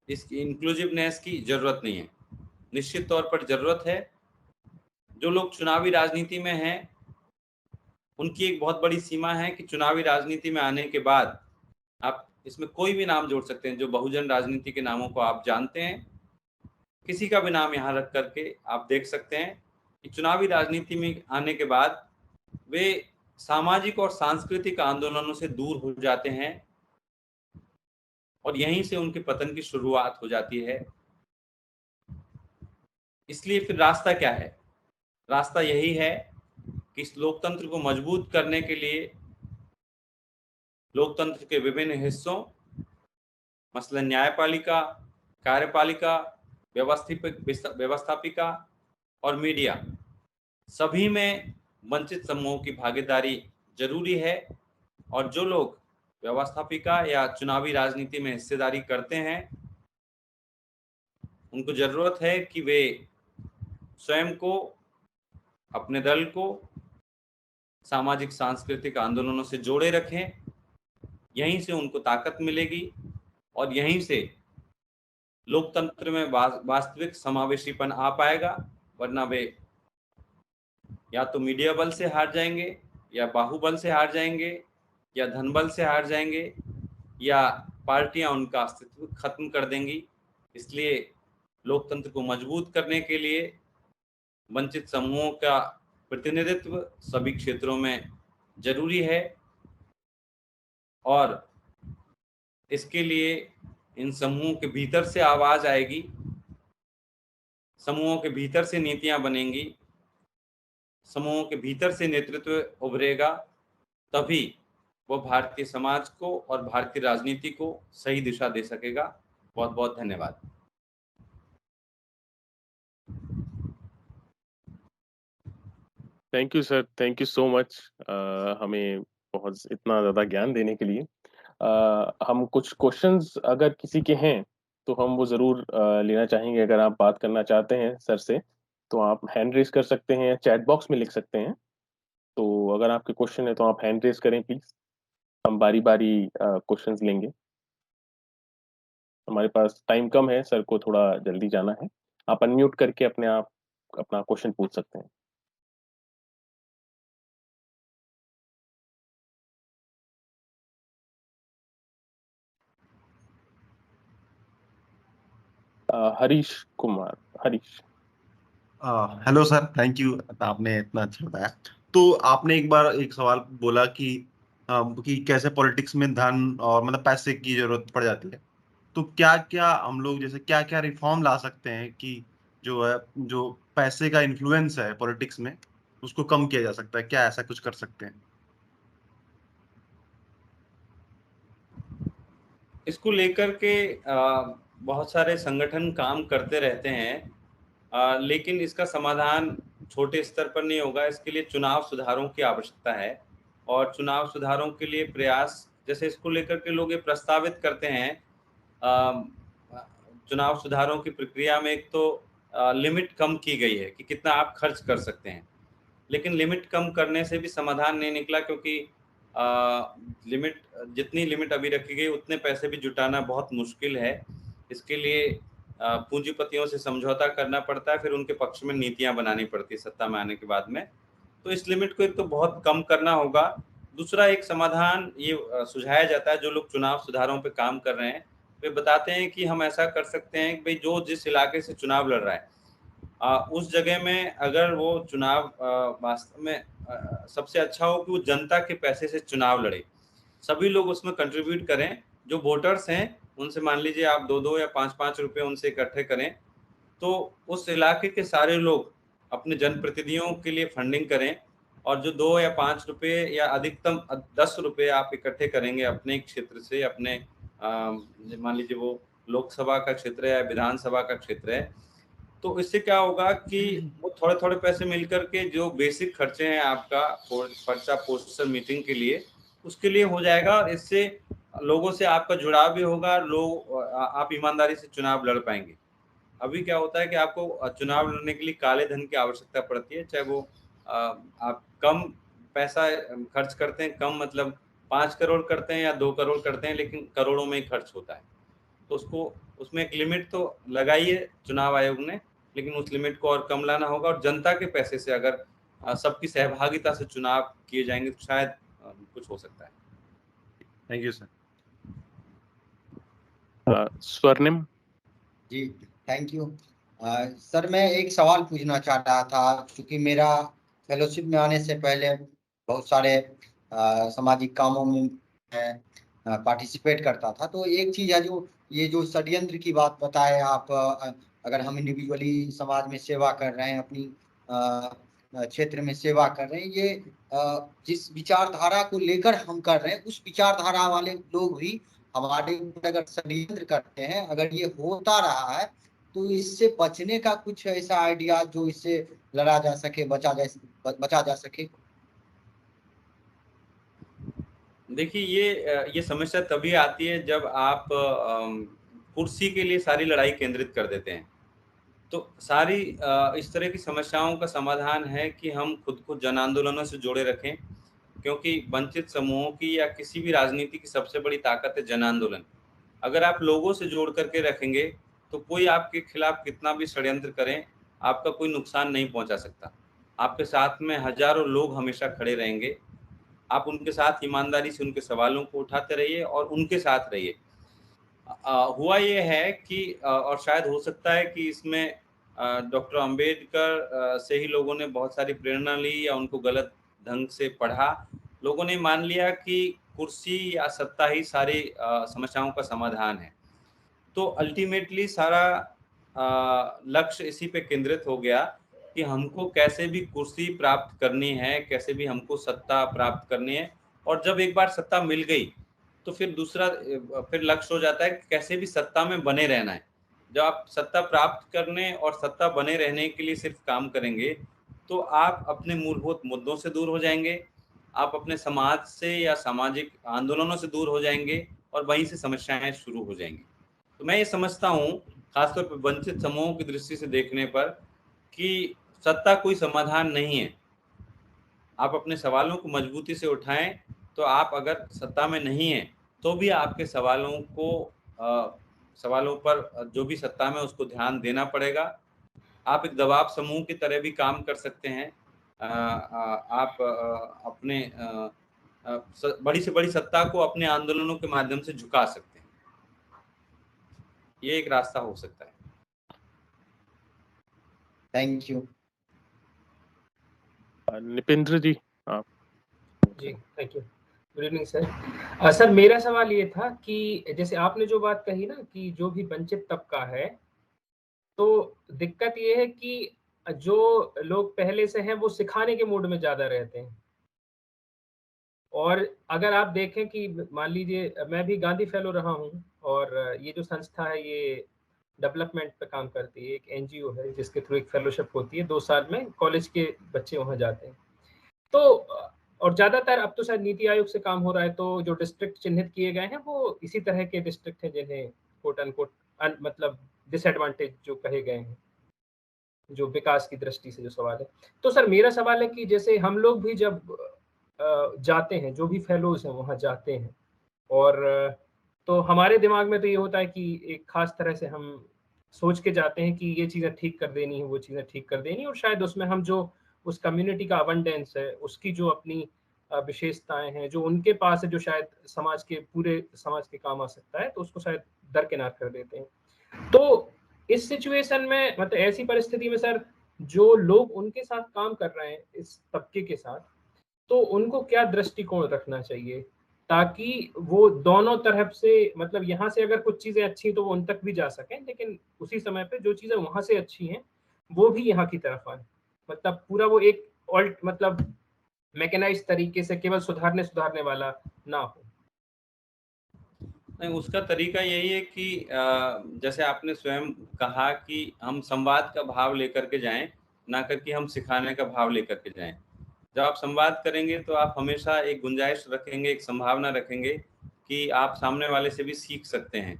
इस इंक्लूसिवनेस की जरूरत नहीं है। निश्चित तौर पर जरूरत है। जो लोग चुनावी राजनीति में हैं उनकी एक बहुत बड़ी सीमा है कि चुनावी राजनीति में आने के बाद आप इसमें कोई भी नाम जोड़ सकते हैं, जो बहुजन राजनीति के नामों को आप जानते हैं, किसी का भी नाम यहाँ रख करके आप देख सकते हैं कि चुनावी राजनीति में आने के बाद वे सामाजिक और सांस्कृतिक आंदोलनों से दूर हो जाते हैं, और यहीं से उनके पतन की शुरुआत हो जाती है। इसलिए फिर रास्ता क्या है? रास्ता यही है कि इस लोकतंत्र को मजबूत करने के लिए लोकतंत्र के विभिन्न हिस्सों, मसलन न्यायपालिका, कार्यपालिका, व्यवस्थापिका और मीडिया, सभी में वंचित समूहों की भागीदारी जरूरी है। और जो लोग व्यवस्थापिका या चुनावी राजनीति में हिस्सेदारी करते हैं उनको जरूरत है कि वे स्वयं को, अपने दल को सामाजिक सांस्कृतिक आंदोलनों से जोड़े रखें। यहीं से उनको ताकत मिलेगी और यहीं से लोकतंत्र में वास्तविक समावेशीपन आ पाएगा। वरना वे या तो मीडिया बल से हार जाएंगे, या बाहुबल से हार जाएंगे, या धनबल से हार जाएंगे, या पार्टियां उनका अस्तित्व खत्म कर देंगी। इसलिए लोकतंत्र को मजबूत करने के लिए वंचित समूहों का प्रतिनिधित्व सभी क्षेत्रों में जरूरी है और इसके लिए इन समूहों के भीतर से आवाज आएगी, समूहों के भीतर से नीतियां बनेंगी, समूहों के भीतर से नेतृत्व उभरेगा, तभी वो भारतीय समाज को और भारतीय राजनीति को सही दिशा दे सकेगा। बहुत बहुत धन्यवाद। Thank you sir, thank you so much हमें बहुत इतना ज़्यादा ज्ञान देने के लिए। हम कुछ क्वेश्चंस अगर किसी के हैं तो हम वो ज़रूर लेना चाहेंगे। अगर आप बात करना चाहते हैं सर से तो आप हैंड रेज कर सकते हैं या चैट बॉक्स में लिख सकते हैं। तो अगर आपके क्वेश्चन है तो आप हैंड रेज करें प्लीज। हम बारी बारी क्वेश्चंस लेंगे। हमारे पास टाइम कम है, सर को थोड़ा जल्दी जाना है। आप अनम्यूट करके अपने आप अपना क्वेश्चन पूछ सकते हैं। Harish Kumar, Harish. Hello sir, thank you, आपने इतना अच्छा बताया। तो आपने एक बार एक सवाल बोला कि कैसे पॉलिटिक्स में धन और मतलब पैसे की जरूरत पड़ जाती है। तो क्या क्या हम लोग जैसे क्या क्या रिफॉर्म ला सकते हैं कि जो है जो पैसे का इन्फ्लुएंस है पॉलिटिक्स में उसको कम किया जा सकता है? क्या ऐसा कुछ कर सकते हैं? इसको लेकर के बहुत सारे संगठन काम करते रहते हैं, लेकिन इसका समाधान छोटे स्तर पर नहीं होगा। इसके लिए चुनाव सुधारों की आवश्यकता है और चुनाव सुधारों के लिए प्रयास, जैसे इसको लेकर के लोग ये प्रस्तावित करते हैं, चुनाव सुधारों की प्रक्रिया में एक तो लिमिट कम की गई है कि कितना आप खर्च कर सकते हैं, लेकिन लिमिट कम करने से भी समाधान नहीं निकला, क्योंकि लिमिट जितनी लिमिट अभी रखी गई उतने पैसे भी जुटाना बहुत मुश्किल है। इसके लिए पूंजीपतियों से समझौता करना पड़ता है, फिर उनके पक्ष में नीतियां बनानी पड़ती है सत्ता में आने के बाद में। तो इस लिमिट को एक तो बहुत कम करना होगा। दूसरा एक समाधान ये सुझाया जाता है, जो लोग चुनाव सुधारों पे काम कर रहे हैं वे बताते हैं कि हम ऐसा कर सकते हैं कि भाई जो जिस इलाके से चुनाव लड़ रहा है उस जगह में अगर वो चुनाव वास्तव में सबसे अच्छा हो कि वो जनता के पैसे से चुनाव लड़े, सभी लोग उसमें कंट्रीब्यूट करें। जो वोटर्स हैं उनसे मान लीजिए आप 2-2 या 5-5 रुपए उनसे इकट्ठे करें, तो उस इलाके के सारे लोग अपने जनप्रतिनिधियों के लिए फंडिंग करें और जो 2 या 5 रुपए या अधिकतम 10 रुपए आप इकट्ठे करेंगे अपने क्षेत्र से, अपने मान लीजिए वो लोकसभा का क्षेत्र है या विधानसभा का क्षेत्र है, तो इससे क्या होगा कि वो थोड़े थोड़े पैसे मिलकर के जो बेसिक खर्चे हैं आपका पर्चा पोस्टर मीटिंग के लिए, उसके लिए हो जाएगा और इससे लोगों से आपका जुड़ाव भी होगा, लोग आप ईमानदारी से चुनाव लड़ पाएंगे। अभी क्या होता है कि आपको चुनाव लड़ने के लिए काले धन की आवश्यकता पड़ती है, चाहे वो आप कम पैसा खर्च करते हैं, कम मतलब 5 करोड़ करते हैं या 2 करोड़ करते हैं, लेकिन करोड़ों में ही खर्च होता है। तो उसको उसमें एक लिमिट तो लगाई है चुनाव आयोग ने, लेकिन उस लिमिट को और कम लाना होगा और जनता के पैसे से अगर सबकी सहभागिता से चुनाव किए जाएंगे तो शायद कुछ हो सकता है। Thank you sir. स्वर्णिम जी थैंक यू। सर मैं एक सवाल पूछना चाह रहा था, क्योंकि मेरा फेलोशिप में आने से पहले बहुत सारे सामाजिक कामों में मैं पार्टिसिपेट करता था। तो एक चीज़ है जो ये जो षड्यंत्र की बात बताए आप, अगर हम इंडिविजुअली समाज में सेवा कर रहे हैं, अपनी क्षेत्र में सेवा कर रहे हैं, ये जिस विचारधारा को लेकर हम कर रहे हैं उस विचारधारा वाले लोग भी हमारे ऊपर अगर षड्यंत्र करते हैं, अगर ये होता रहा है तो इससे बचने का कुछ ऐसा आइडिया जो इससे लड़ा जा सके, बचा जा सके। देखिए ये समस्या तभी आती है जब आप कुर्सी के लिए सारी लड़ाई केंद्रित कर देते हैं। तो सारी इस तरह की समस्याओं का समाधान है कि हम खुद को जन आंदोलनों से जोड़े रखें, क्योंकि वंचित समूहों की या किसी भी राजनीति की सबसे बड़ी ताकत है जन आंदोलन। अगर आप लोगों से जोड़ करके रखेंगे तो कोई आपके खिलाफ कितना भी षड्यंत्र करें, आपका कोई नुकसान नहीं पहुंचा सकता। आपके साथ में हजारों लोग हमेशा खड़े रहेंगे। आप उनके साथ ईमानदारी से उनके सवालों को उठाते रहिए और उनके साथ रहिए। हुआ ये है कि और शायद हो सकता है कि इसमें डॉक्टर अंबेडकर से ही लोगों ने बहुत सारी प्रेरणा ली या उनको गलत ढंग से पढ़ा। लोगों ने मान लिया कि कुर्सी या सत्ता ही सारी समस्याओं का समाधान है। तो अल्टीमेटली सारा लक्ष्य इसी पे केंद्रित हो गया कि हमको कैसे भी कुर्सी प्राप्त करनी है, कैसे भी हमको सत्ता प्राप्त करनी है। और जब एक बार सत्ता मिल गई तो फिर दूसरा फिर लक्ष्य हो जाता है कि कैसे भी सत्ता में बने रहना है। जब आप सत्ता प्राप्त करने और सत्ता बने रहने के लिए सिर्फ काम करेंगे तो आप अपने मूलभूत मुद्दों से दूर हो जाएंगे, आप अपने समाज से या सामाजिक आंदोलनों से दूर हो जाएंगे और वहीं से समस्याएं शुरू हो जाएंगी। तो मैं ये समझता हूँ, खासतौर पर वंचित समूहों की दृष्टि से देखने पर, कि सत्ता कोई समाधान नहीं है। आप अपने सवालों को मजबूती से उठाएं, तो आप अगर सत्ता में नहीं हैं तो भी आपके सवालों पर जो भी सत्ता में उसको ध्यान देना पड़ेगा। आप एक दबाव समूह की तरह भी काम कर सकते हैं। आप अपने बड़ी से बड़ी सत्ता को अपने आंदोलनों के माध्यम से झुका सकते हैं। ये एक रास्ता हो सकता है। Thank you. निपेंद्र जी, आप। जी, thank you. Good evening sir. Sir मेरा सवाल ये था कि जैसे आपने जो बात कही ना कि जो भी वंचित तबका है, तो दिक्कत ये है कि जो लोग पहले से हैं वो सिखाने के मूड में ज्यादा रहते हैं। और अगर आप देखें कि मान लीजिए मैं भी गांधी फेलो रहा हूँ और ये जो संस्था है ये डेवलपमेंट पे काम करती है, एक एनजीओ है जिसके थ्रू एक फेलोशिप होती है, 2 साल में कॉलेज के बच्चे वहाँ जाते हैं। तो और ज्यादातर अब तो शायद नीति आयोग से काम हो रहा है, तो जो डिस्ट्रिक्ट चिन्हित किए गए हैं वो इसी तरह के डिस्ट्रिक्ट हैं जिन्हें कोट अनकोट मतलब डिसएडवांटेज जो कहे गए हैं, जो विकास की दृष्टि से जो सवाल है। तो सर मेरा सवाल है कि जैसे हम लोग भी जब जाते हैं, जो भी फेलोज हैं वहाँ जाते हैं, और तो हमारे दिमाग में तो ये होता है कि एक खास तरह से हम सोच के जाते हैं कि ये चीज़ें ठीक कर देनी है, वो चीज़ें ठीक कर देनी है, और शायद उसमें हम जो उस कम्युनिटी का अबंडेंस है, उसकी जो अपनी विशेषताएं हैं जो उनके पास है, जो शायद समाज के पूरे समाज के काम आ सकता है, तो उसको शायद दरकिनार कर देते हैं। तो इस सिचुएशन में मतलब ऐसी परिस्थिति में सर जो लोग उनके साथ काम कर रहे हैं इस तबके के साथ, तो उनको क्या दृष्टिकोण रखना चाहिए ताकि वो दोनों तरफ से मतलब यहाँ से अगर कुछ चीजें अच्छी तो वो उन तक भी जा सकें, लेकिन उसी समय पे जो चीजें वहां से अच्छी हैं वो भी यहाँ की तरफ आए, मतलब पूरा वो एक ऑल्ट मतलब मैकेनाइज तरीके से केवल सुधारने वाला ना हो। नहीं, उसका तरीका यही है कि जैसे आपने स्वयं कहा कि हम संवाद का भाव लेकर के जाएं, ना करके हम सिखाने का भाव लेकर के जाएं। जब आप संवाद करेंगे तो आप हमेशा एक गुंजाइश रखेंगे, एक संभावना रखेंगे कि आप सामने वाले से भी सीख सकते हैं,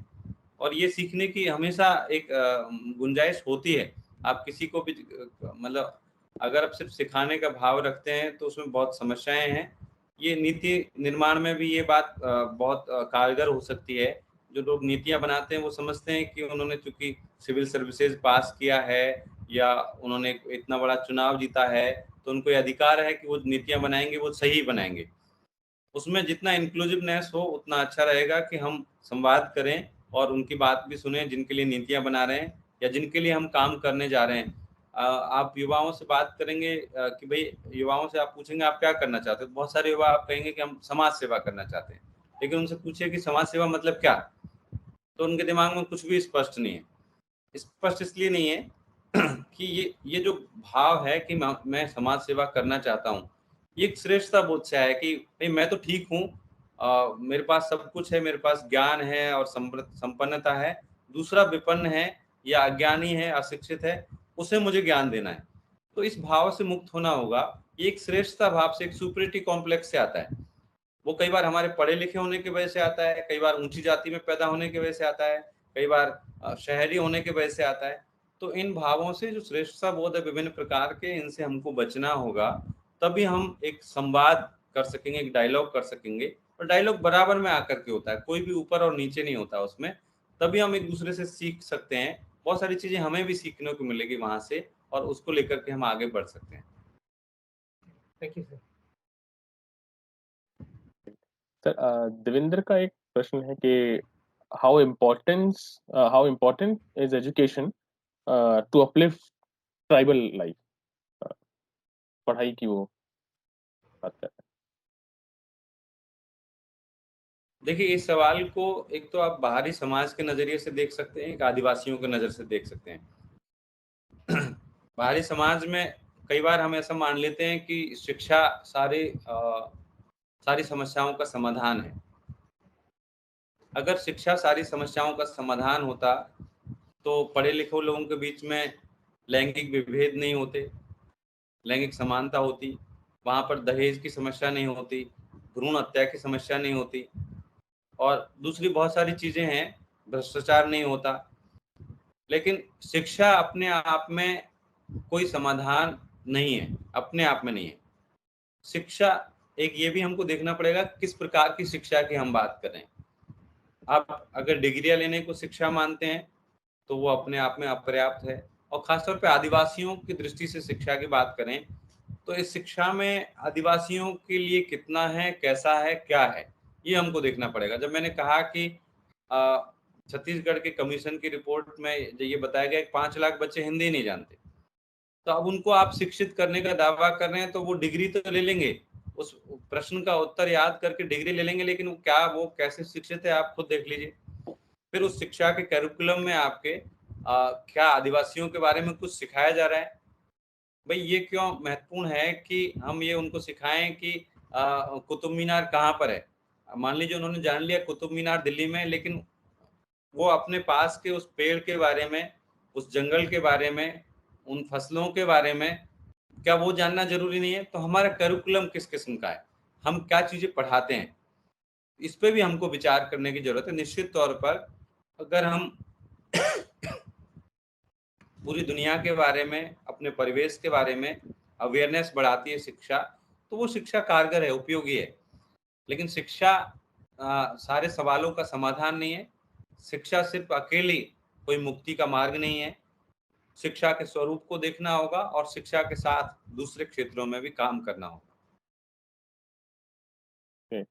और ये सीखने की हमेशा एक गुंजाइश होती है। आप किसी को भी मतलब अगर आप सिर्फ सिखाने का भाव रखते हैं तो उसमें बहुत समस्याएं हैं। ये नीति निर्माण में भी ये बात बहुत कारगर हो सकती है। जो लोग नीतियां बनाते हैं वो समझते हैं कि उन्होंने चूंकि सिविल सर्विसेज पास किया है या उन्होंने इतना बड़ा चुनाव जीता है, तो उनको ये अधिकार है कि वो नीतियां बनाएंगे, वो सही बनाएंगे। उसमें जितना इंक्लूसिवनेस हो उतना अच्छा रहेगा कि हम संवाद करें और उनकी बात भी सुने जिनके लिए नीतियां बना रहे हैं या जिनके लिए हम काम करने जा रहे हैं। आप युवाओं से बात करेंगे कि भाई, युवाओं से आप पूछेंगे आप क्या करना चाहते हो, तो बहुत सारे युवा आप कहेंगे कि हम समाज सेवा करना चाहते हैं। लेकिन उनसे पूछिए कि समाज सेवा मतलब क्या, तो उनके दिमाग में कुछ भी स्पष्ट नहीं है। स्पष्ट इसलिए नहीं है कि ये जो भाव है कि मैं समाज सेवा करना चाहता हूँ, ये एक श्रेष्ठता बोध से है कि भाई मैं तो ठीक हूँ, मेरे पास सब कुछ है, मेरे पास ज्ञान है और संपन्नता है, दूसरा विपन्न है या अज्ञानी है, अशिक्षित है, उसे मुझे ज्ञान देना है। तो इस भाव से मुक्त होना होगा। ये एक श्रेष्ठता भाव से, एक सुपरिटी कॉम्प्लेक्स से आता है। वो कई बार हमारे पढ़े लिखे होने की वजह से आता है, कई बार ऊंची जाति में पैदा होने की वजह से आता है, कई बार शहरी होने की वजह से आता है। तो इन भावों से जो श्रेष्ठता बोध है विभिन्न प्रकार के, इनसे हमको बचना होगा, तभी हम एक संवाद कर सकेंगे, एक डायलॉग कर सकेंगे। और डायलॉग बराबर में आकर के होता है, कोई भी ऊपर और नीचे नहीं होता उसमें। तभी हम एक दूसरे से सीख सकते हैं, बहुत सारी चीजें हमें भी सीखने को मिलेगी वहां से, और उसको लेकर के हम आगे बढ़ सकते हैं। Thank you sir. Sir Devendra का एक प्रश्न है कि how important is education to uplift tribal life, पढ़ाई की वो बात कर रहे देखिए, इस सवाल को एक तो आप बाहरी समाज के नजरिए से देख सकते हैं, एक आदिवासियों के नजर से देख सकते हैं। बाहरी समाज में कई बार हम ऐसा मान लेते हैं कि शिक्षा सारी समस्याओं का समाधान है। अगर शिक्षा सारी समस्याओं का समाधान होता तो पढ़े लिखे लोगों के बीच में लैंगिक विभेद नहीं होते, लैंगिक समानता होती, वहाँ पर दहेज की समस्या नहीं होती, भ्रूण हत्या की समस्या नहीं होती, और दूसरी बहुत सारी चीजें हैं, भ्रष्टाचार नहीं होता। लेकिन शिक्षा अपने आप में कोई समाधान नहीं है, अपने आप में नहीं है। शिक्षा एक ये भी हमको देखना पड़ेगा किस प्रकार की शिक्षा की हम बात कर रहे हैं। आप अगर डिग्रियां लेने को शिक्षा मानते हैं तो वो अपने आप में अपर्याप्त है, और खासतौर पे आदिवासियों की दृष्टि से शिक्षा की बात करें तो इस शिक्षा में आदिवासियों के लिए कितना है, कैसा है, क्या है, ये हमको देखना पड़ेगा। जब मैंने कहा कि छत्तीसगढ़ के कमीशन की रिपोर्ट में ये बताया गया कि 5 लाख बच्चे हिंदी नहीं जानते, तो अब उनको आप शिक्षित करने का दावा कर रहे हैं तो वो डिग्री तो ले लेंगे, उस प्रश्न का उत्तर याद करके डिग्री ले लेंगे, लेकिन वो कैसे शिक्षित है आप खुद देख लीजिए। फिर उस शिक्षा के कैरिकुलम में आपके क्या आदिवासियों के बारे में कुछ सिखाया जा रहा है? भाई ये क्यों महत्वपूर्ण है कि हम ये उनको सिखाएं कि कुतुब मीनार कहाँ पर है। मान लीजिए उन्होंने जान लिया कुतुब मीनार दिल्ली में, लेकिन वो अपने पास के उस पेड़ के बारे में, उस जंगल के बारे में, उन फसलों के बारे में क्या वो जानना जरूरी नहीं है? तो हमारा करिकुलम किस किस्म का है, हम क्या चीजें पढ़ाते हैं, इस पे भी हमको विचार करने की जरूरत है। निश्चित तौर पर अगर हम पूरी दुनिया के बारे में, अपने परिवेश के बारे में अवेयरनेस बढ़ाती है शिक्षा, तो वो शिक्षा कारगर है, उपयोगी है। लेकिन शिक्षा सारे सवालों का समाधान नहीं है। शिक्षा सिर्फ अकेली कोई मुक्ति का मार्ग नहीं है। शिक्षा के स्वरूप को देखना होगा और शिक्षा के साथ दूसरे क्षेत्रों में भी काम करना होगा। हैं।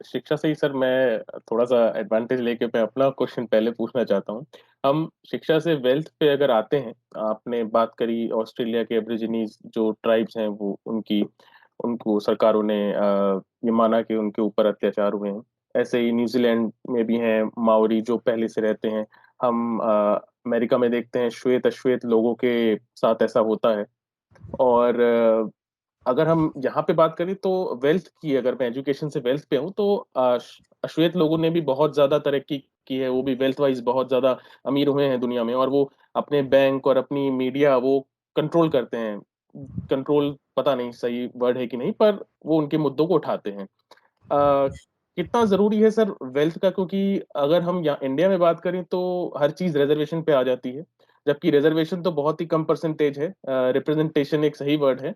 शिक्षा से ही सर मैं थोड़ा सा एडवांटेज लेके मैं अपना क्वेश्चन पहले पूछना चाहता हूँ। हम शिक्षा से वेल्थ पे अगर आते हैं, आपने बात करी ऑस्ट्रेलिया के एब्रिजिनीज जो ट्राइब्स हैं वो उनको सरकारों ने ये माना कि उनके ऊपर अत्याचार हुए हैं। ऐसे ही न्यूजीलैंड में भी हैं माओरी जो पहले से रहते हैं। हम अमेरिका में देखते हैं श्वेत अश्वेत लोगों के साथ ऐसा होता है। और अगर हम यहाँ पे बात करें तो वेल्थ की, अगर मैं एजुकेशन से वेल्थ पे हूँ तो अश्वेत लोगों ने भी बहुत ज्यादा तरक्की की है, वो भी वेल्थ वाइज बहुत ज्यादा अमीर हुए हैं दुनिया में, और वो अपने बैंक और अपनी मीडिया वो कंट्रोल करते हैं। कंट्रोल पता नहीं सही वर्ड है कि नहीं, पर वो उनके मुद्दों को उठाते हैं। कितना जरूरी है सर वेल्थ का, क्योंकि अगर हम यहाँ इंडिया में बात करें तो हर चीज रिजर्वेशन पे आ जाती है, जबकि रिजर्वेशन तो बहुत ही कम परसेंटेज है। रिप्रेजेंटेशन एक सही वर्ड है।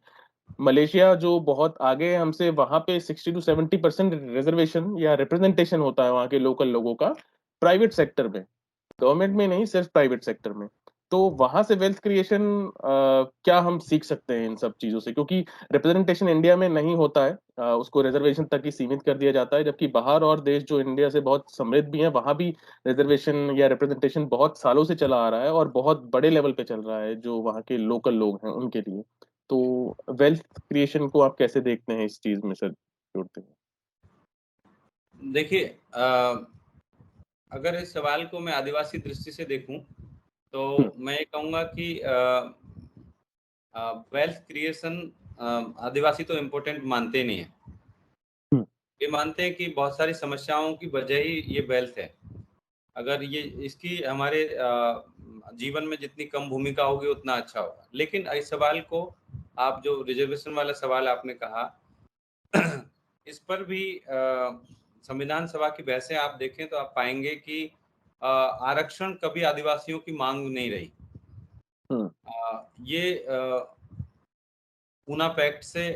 मलेशिया जो बहुत आगे है हमसे, वहां पे 60 to 70% रिजर्वेशन या रिप्रेजेंटेशन होता है वहाँ के लोकल लोगों का प्राइवेट सेक्टर में, गवर्नमेंट में नहीं, सिर्फ प्राइवेट सेक्टर में। तो वहां से वेल्थ क्रिएशन क्या हम सीख सकते हैं इन सब चीजों से, क्योंकि रिप्रेजेंटेशन इंडिया में नहीं होता है, उसको रिजर्वेशन तक ही सीमित कर दिया जाता है, जबकि बाहर और देश जो इंडिया से बहुत समृद्ध भी हैं वहां भी रिजर्वेशन या रिप्रेजेंटेशन बहुत सालों से चला आ रहा है और बहुत बड़े लेवल पे चल रहा है जो वहाँ के लोकल लोग हैं उनके लिए। तो वेल्थ क्रिएशन को आप कैसे देखते हैं इस चीज में सर, जोड़ते हैं? देखिए, अगर इस सवाल को मैं आदिवासी दृष्टि से देखूं तो मैं ये कहूँगा कि वेल्थ क्रिएशन आदिवासी तो इम्पोर्टेंट मानते नहीं है। ये मानते हैं कि बहुत सारी समस्याओं की वजह ही ये वेल्थ है। अगर ये इसकी हमारे जीवन में जितनी कम भूमिका होगी उतना अच्छा होगा। लेकिन इस सवाल को, आप जो रिजर्वेशन वाला सवाल आपने कहा, इस पर भी संविधान सभा की बहसें आप देखें तो आप पाएंगे कि आरक्षण कभी आदिवासियों की मांग नहीं रही। ये पूना पैक्ट से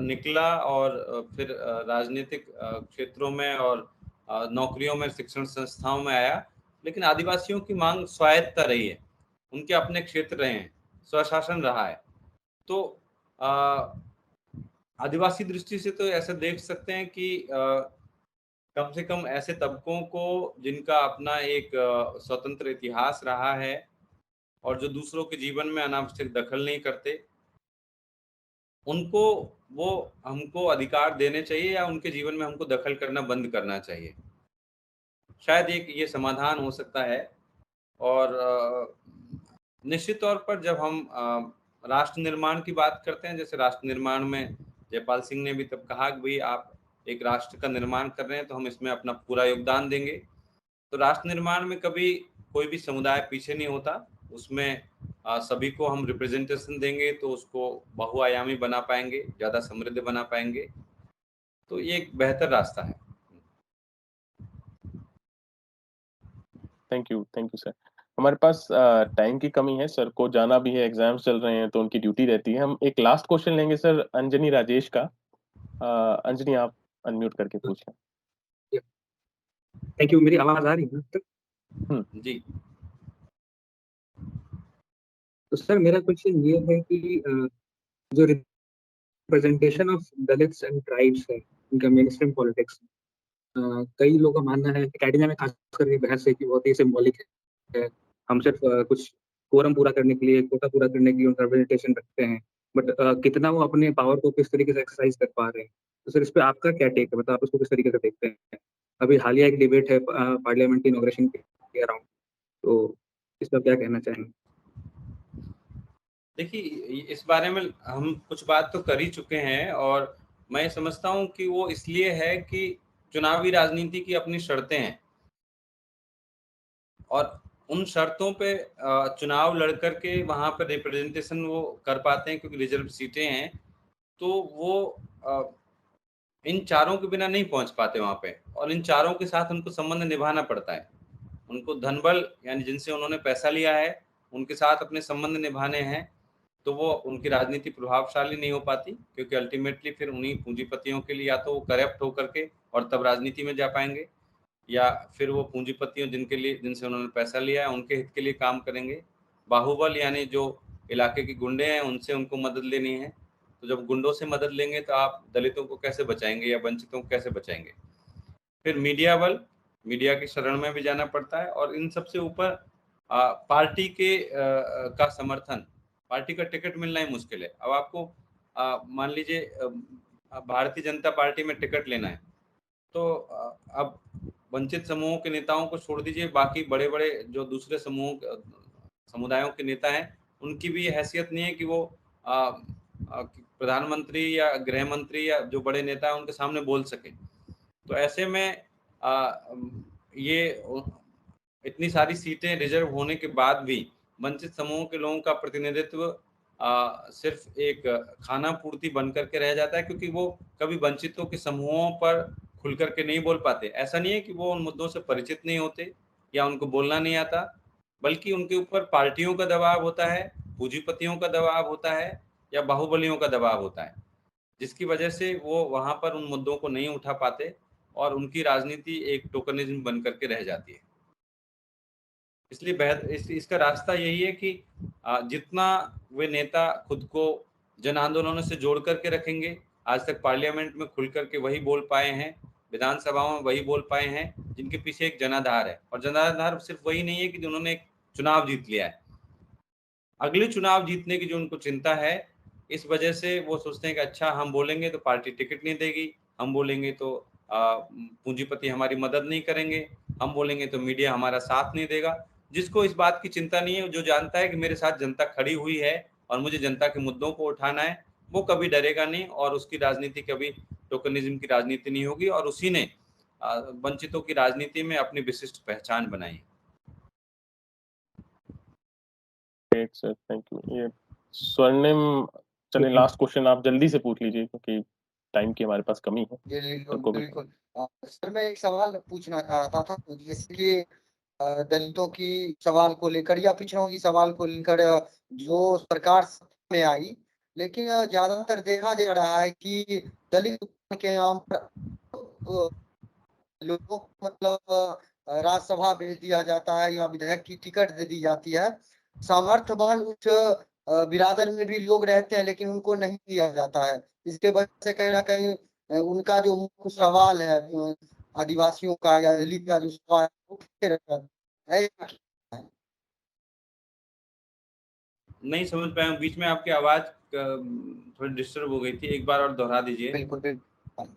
निकला और फिर राजनीतिक क्षेत्रों में और नौकरियों में, शिक्षण संस्थाओं में आया। लेकिन आदिवासियों की मांग स्वायत्तता रही है, उनके अपने क्षेत्र रहे हैं, स्वशासन रहा है। तो आदिवासी दृष्टि से तो ऐसा देख सकते हैं कि कम से कम ऐसे तबकों को जिनका अपना एक स्वतंत्र इतिहास रहा है, और जो दूसरों के जीवन में अनावश्यक दखल नहीं करते, उनको वो हमको अधिकार देने चाहिए या उनके जीवन में हमको दखल करना बंद करना चाहिए। शायद एक ये समाधान हो सकता है। और निश्चित तौर पर जब हम राष्ट्र निर्माण की बात करते हैं, जैसे राष्ट्र निर्माण में जयपाल सिंह ने भी तब कहा कि भाई आप एक राष्ट्र का निर्माण कर रहे हैं तो हम इसमें अपना पूरा योगदान देंगे। तो राष्ट्र निर्माण में कभी कोई भी समुदाय पीछे नहीं होता, उसमें सभी को हम रिप्रेजेंटेशन देंगे तो उसको बहुआयामी बना पाएंगे, ज़्यादा समृद्ध बना पाएंगे। तो ये एक बेहतर रास्ता है। Thank you sir. हमारे पास टाइम की कमी है, सर को जाना भी है, एग्जाम्स चल रहे हैं तो उनकी ड्यूटी रहती है। हम एक लास्ट क्वेश्चन लेंगे सर अंजनी राजेश का। अंजनी आप अनम्यूट करके पूछ लें। Thank you. मेरी आवाज आ रही है ना? जी। तो सर मेरा क्वेश्चन ये है कि जो representation of Dalits and tribes है इनका मेन स्ट्रीम पॉलिटिक्स, कई लोगों का मानना है, एकेडमिया में खासकर ये बहस है कि बहुत ही सिंबॉलिक है। हम सिर्फ कुछ कोरम पूरा करने के लिए, कोटा पूरा करने के लिए उनका रिप्रेजेंटेशन रखते हैं, बट कितना वो अपने पावर को किस तरीके से एक्सरसाइज कर पा रहे हैं। तो सर इस पे आपका क्या टेक है, मतलब आप इसको किस तरीके से देखते हैं? अभी हालिया एक डिबेट है पार्लियामेंट इनॉग्रेशन के अराउंड, तो इस पर क्या कहना चाहेंगे? देखिए, इस बारे में हम कुछ बात तो कर ही चुके हैं, और मैं समझता हूं कि वो इसलिए है कि चुनावी राजनीति की अपनी शर्तें हैं, और उन शर्तों पे चुनाव लड़ करके वहां पर रिप्रेजेंटेशन वो कर पाते हैं, क्योंकि रिजर्व सीटें हैं। तो वो इन चारों के बिना नहीं पहुंच पाते वहां पे, और इन चारों के साथ उनको संबंध निभाना पड़ता है। उनको धनबल यानी जिनसे उन्होंने पैसा लिया है उनके साथ अपने संबंध निभाने हैं, तो वो उनकी राजनीति प्रभावशाली नहीं हो पाती, क्योंकि अल्टीमेटली फिर उन्हीं पूंजीपतियों के लिए या तो वो करप्ट होकर के और तब राजनीति में जा पाएंगे, या फिर वो पूंजीपतियों जिनसे उन्होंने पैसा लिया है उनके हित के लिए काम करेंगे। बाहुबल यानी जो इलाके के गुंडे हैं उनसे उनको मदद लेनी है, तो जब गुंडों से मदद लेंगे तो आप दलितों को कैसे बचाएंगे या वंचितों को कैसे बचाएंगे? फिर मीडिया बल, मीडिया की शरण में भी जाना पड़ता है, और इन सबसे ऊपर पार्टी के का समर्थन, पार्टी का टिकट मिलना ही मुश्किल है। अब आपको मान लीजिए भारतीय जनता पार्टी में टिकट लेना है, तो अब वंचित समूहों के नेताओं को छोड़ दीजिए, बाकी बड़े बड़े जो दूसरे समुदायों के नेता हैं उनकी भी हैसियत नहीं है कि वो प्रधानमंत्री या गृह मंत्री या जो बड़े नेता हैं उनके सामने बोल सके। तो ऐसे में ये इतनी सारी सीटें रिजर्व होने के बाद भी वंचित समूहों के लोगों का प्रतिनिधित्व सिर्फ एक खाना पूर्ति बन करके रह जाता है, क्योंकि वो कभी वंचितों के समूहों पर खुल करके नहीं बोल पाते। ऐसा नहीं है कि वो उन मुद्दों से परिचित नहीं होते या उनको बोलना नहीं आता, बल्कि उनके ऊपर पार्टियों का दबाव होता है, पूंजीपतियों का दबाव होता है, या बाहुबलियों का दबाव होता है, जिसकी वजह से वो वहां पर उन मुद्दों को नहीं उठा पाते और उनकी राजनीति एक टोकनिज्म बन करके रह जाती है। इसलिए इसका रास्ता यही है कि जितना वे नेता खुद को जन आंदोलनों से जोड़ करके रखेंगे, आज तक पार्लियामेंट में खुल करके वही बोल पाए हैं, विधानसभाओं में वही बोल पाए हैं जिनके पीछे एक जनाधार है, और जनाधार सिर्फ वही नहीं है कि उन्होंने एक चुनाव जीत लिया है, अगले चुनाव जीतने की जो उनको चिंता है, इस वजह से वो सोचते हैं कि अच्छा हम बोलेंगे तो पार्टी टिकट नहीं देगी, हम बोलेंगे तो पूंजीपति हमारी मदद नहीं करेंगे, हम बोलेंगे तो मीडिया हमारा साथ नहीं देगा। जिसको इस बात की चिंता नहीं है, जो जानता है कि मेरे साथ जनता खड़ी हुई है और मुझे जनता के मुद्दों को उठाना है, वो कभी डरेगा नहीं, और उसकी राजनीति कभी टोकनिज्म की राजनीति नहीं होगी, और उसी ने वंचितों की राजनीति में अपनी विशिष्ट पहचान बनाई। Sir thank you. ये स्वर्णिम, चलिए लास्ट क्वेश्चन आप जल्दी से पूछ लीजिए क्योंकि टाइम की हमारे पास कमी है। बिल्कुल। सर मैं एक सवाल पूछना चाहता था, जैसे कि दलितों की सवाल को लेकर या पिछड़ों की सवाल को लेकर जो सरकार में आई, लेकिन ज्यादातर देखा जा रहा है कि दलित के नाम पर लोगों को मतलब राज्यसभा भेज दिया जाता है या विधायक की टिकट दे दी जाती है। सामर्थ्यवान उच्च बिरादर में भी लोग रहते हैं लेकिन उनको नहीं दिया जाता है। इसके वजह से कहीं ना कहीं उनका जो मुख्य सवाल है आदिवासियों का या दलित का जो सवाल है वो किससे रहता है? नहीं समझ पाया हूँ, बीच में आपकी आवाज थोड़ी डिस्टर्ब हो गई थी, एक बार और दोहरा दीजिए। बिल्कुल बिल्कुल।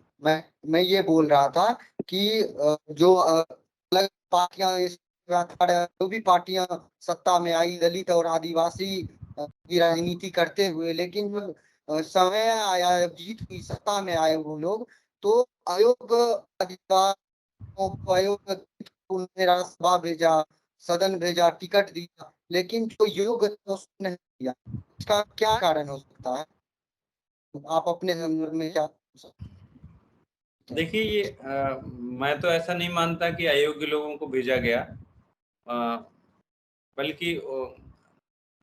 मैं ये बोल रहा था कि जो अलग पार्टियां जो भी पार्टियां सत्ता में आई, दलित और आदिवासी की राजनीति करते हुए, लेकिन समय आया, जीत हुई, सत्ता में आए वो लोग, तो आयोग आयोग उन्होंने राज्यसभा भेजा, सदन भेजा, टिकट दिया, लेकिन जो योग्य थे उसको नहीं दिया। इसका क्या कारण हो सकता है? आप अपने संदर्भ में क्या? देखिए ये मैं तो ऐसा नहीं मानता कि अयोग्य लोगों को भेजा गया, बल्कि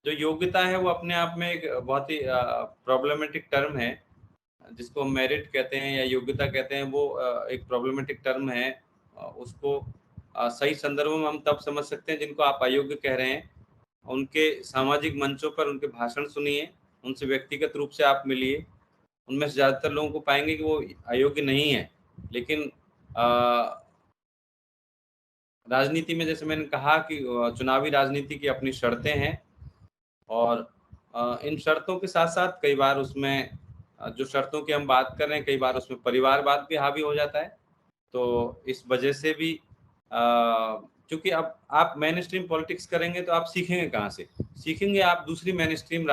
जो योग्यता है वो अपने आप में एक बहुत ही प्रॉब्लमेटिक टर्म है, जिसको मेरिट कहते हैं या योग्यता कहते हैं, वो एक प्रॉब्लमेटिक टर्म है। उसको सही संदर्भों में हम तब समझ सकते हैं जिनको आप अयोग्य कह रहे हैं। उनके सामाजिक मंचों पर उनके भाषण सुनिए, उनसे व्यक्तिगत रूप से आप मिलिए, उनमें से ज़्यादातर लोगों को पाएंगे कि वो अयोग्य नहीं है। लेकिन राजनीति में जैसे मैंने कहा कि चुनावी राजनीति की अपनी शर्तें हैं, और इन शर्तों के साथ साथ कई बार उसमें जो शर्तों की हम बात कर रहे हैं, कई बार उसमें परिवारवाद भी हावी हो जाता है। तो इस वजह से भी क्योंकि अब आप मेन स्ट्रीम पॉलिटिक्स करेंगे तो आप सीखेंगे कहाँ से? सीखेंगे आप दूसरी मेन स्ट्रीम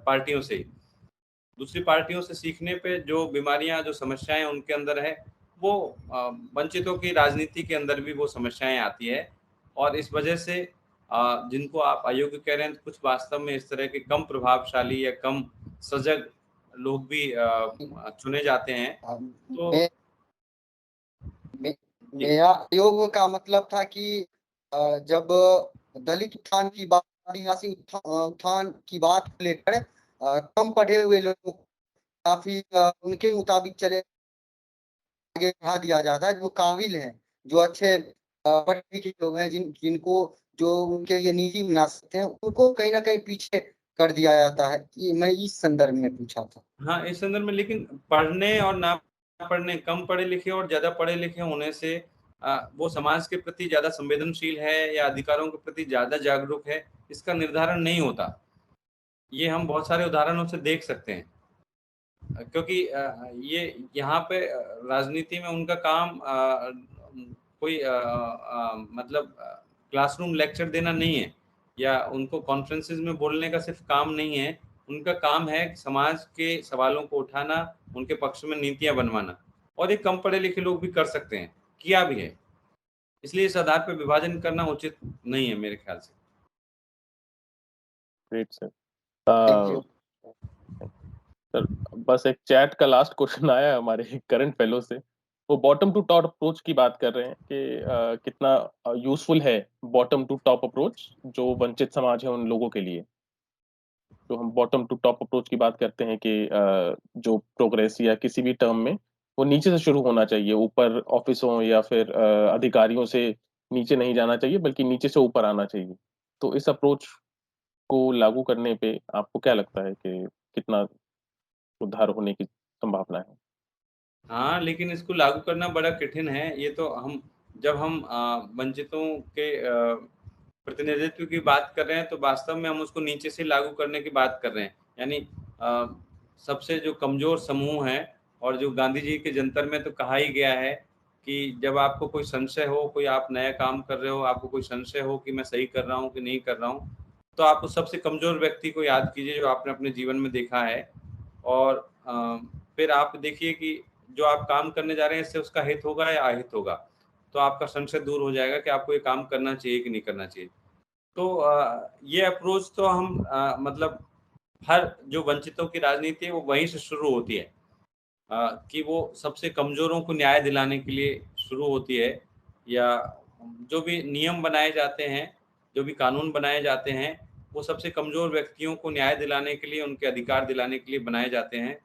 पार्टियों से। दूसरी पार्टियों से सीखने पे जो बीमारियां, जो समस्याएं उनके अंदर है, वो वंचितों की राजनीति के अंदर भी वो समस्याएं आती है। और इस वजह से जिनको आप अयोग्य कह रहे हैं, कुछ वास्तव में इस तरह के कम प्रभावशाली या कम सजग लोग भी चुने जाते हैं। तो मेरा योग का मतलब था कि जब दलित उत्थान की बात, आदिवासी उत्थान की बात को लेकर कम पढ़े हुए लोग काफी उनके मुताबिक चले, आगे बढ़ा दिया जाता है। जो काबिल हैं, जो अच्छे पढ़े लिखे लोग हैं, जिनको जो उनके लिए निजी बना सकते हैं, उनको कहीं ना कहीं पीछे कर दिया जाता है। ये मैं इस संदर्भ में पूछा था। हाँ, इस संदर्भ में, लेकिन पढ़ने और ना पढ़ने, कम पढ़े लिखे और ज्यादा पढ़े लिखे होने से वो समाज के प्रति ज्यादा संवेदनशील है या अधिकारों के प्रति ज्यादा जागरूक है, इसका निर्धारण नहीं होता। ये हम बहुत सारे उदाहरणों से देख सकते हैं, क्योंकि ये यहाँ पे राजनीति में उनका काम कोई मतलब क्लासरूम लेक्चर देना नहीं है, या उनको कॉन्फ्रेंसेस में बोलने का सिर्फ काम नहीं है। उनका काम है समाज के सवालों को उठाना, उनके पक्ष में नीतियां बनवाना, और ये कम पढ़े लिखे लोग भी कर सकते हैं, किया भी है। इसलिए इस आधार पर विभाजन करना उचित नहीं है मेरे ख्याल से। Great sir. Thank you sir, बस एक चैट का लास्ट क्वेश्चन आया है हमारे करंट फेलो से। वो बॉटम टू टॉप अप्रोच की बात कर रहे हैं कि कितना यूजफुल है बॉटम टू टॉप अप्रोच जो वंचित समाज है उन लोगों के लिए। तो हम बॉटम टू टॉप अप्रोच की बात करते हैं कि जो प्रोग्रेस या किसी भी टर्म में वो नीचे से शुरू होना चाहिए, ऊपर ऑफिसों या फिर अधिकारियों से नीचे नहीं जाना चाहिए, बल्कि नीचे से ऊपर आना चाहिए। तो इस अप्रोच को लागू करने पे आपको क्या लगता है कि कितना सुधार होने की संभावना है? हाँ, लेकिन इसको लागू करना बड़ा कठिन है। ये तो जब हम वंचितों के प्रतिनिधित्व की बात कर रहे हैं, तो वास्तव में हम उसको नीचे से लागू करने की बात कर रहे हैं। यानी सबसे जो कमजोर समूह है, और जो गांधी जी के जंतर में तो कहा ही गया है कि जब आपको कोई संशय हो, कोई आप नया काम कर रहे हो, आपको कोई संशय हो कि मैं सही कर रहा हूँ कि नहीं कर रहा हूँ, तो आप उस सबसे कमजोर व्यक्ति को याद कीजिए जो आपने अपने जीवन में देखा है, और फिर आप देखिए कि जो आप काम करने जा रहे हैं इससे उसका हित होगा या अहित होगा, तो आपका संशय दूर हो जाएगा कि आपको ये काम करना चाहिए कि नहीं करना चाहिए। तो ये अप्रोच तो हम मतलब हर जो वंचितों की राजनीति है वो वहीं से शुरू होती है, कि वो सबसे कमजोरों को न्याय दिलाने के लिए शुरू होती है, या जो भी नियम बनाए जाते हैं, जो भी कानून बनाए जाते हैं, वो सबसे कमजोर व्यक्तियों को न्याय दिलाने के लिए, उनके अधिकार दिलाने के लिए बनाए जाते हैं।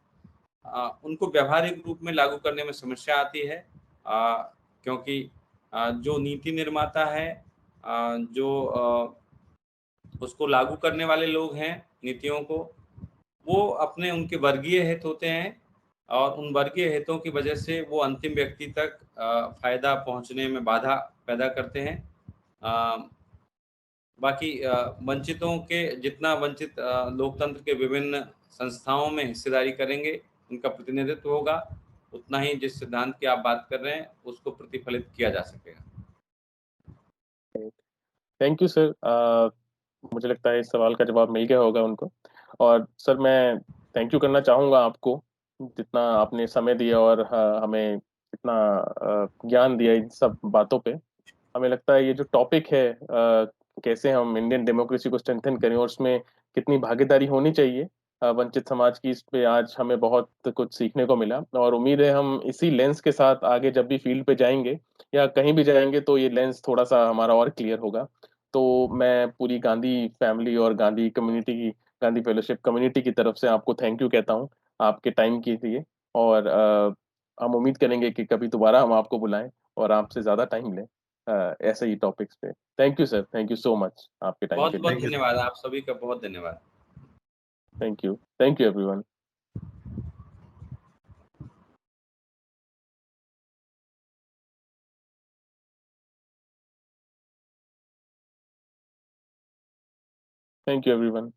उनको व्यावहारिक रूप में लागू करने में समस्या आती है, क्योंकि जो नीति निर्माता है, जो उसको लागू करने वाले लोग हैं नीतियों को, वो अपने उनके वर्गीय हित होते हैं, और उन वर्गीय हितों की वजह से वो अंतिम व्यक्ति तक फायदा पहुंचने में बाधा पैदा करते हैं। बाकी वंचितों के जितना वंचित लोकतंत्र के विभिन्न संस्थाओं में हिस्सेदारी करेंगे, उनका प्रतिनिधित्व होगा, उतना ही जिस सिद्धांत की आप बात कर रहे हैं उसको प्रतिफलित किया जा सकेगा। Thank you sir. मुझे लगता है इस सवाल का जवाब मिल गया होगा उनको। और सर मैं थैंक यू करना चाहूँगा आपको, जितना आपने समय दिया और हमें इतना ज्ञान दिया इन सब बातों पे। हमें लगता है ये जो टॉपिक है, कैसे हम इंडियन डेमोक्रेसी को स्ट्रेंथन करें और उसमें कितनी भागीदारी होनी चाहिए वंचित समाज की, इस पे आज हमें बहुत कुछ सीखने को मिला। और उम्मीद है हम इसी लेंस के साथ आगे जब भी फील्ड पे जाएंगे या कहीं भी जाएंगे तो ये लेंस थोड़ा सा हमारा और क्लियर होगा। तो मैं पूरी गांधी फैमिली और गांधी कम्युनिटी की, गांधी फेलोशिप कम्युनिटी की तरफ से आपको थैंक यू कहता हूँ आपके टाइम के लिए। और हम उम्मीद करेंगे कि कभी दोबारा हम आपको बुलाएं और आपसे ज़्यादा टाइम लें ऐसे ही टॉपिक्स पे। Thank you sir, thank you so much आपके टाइम बहुत के बहुत लिए। धन्यवाद, आप सभी का बहुत धन्यवाद। Thank you everyone. Thank you everyone.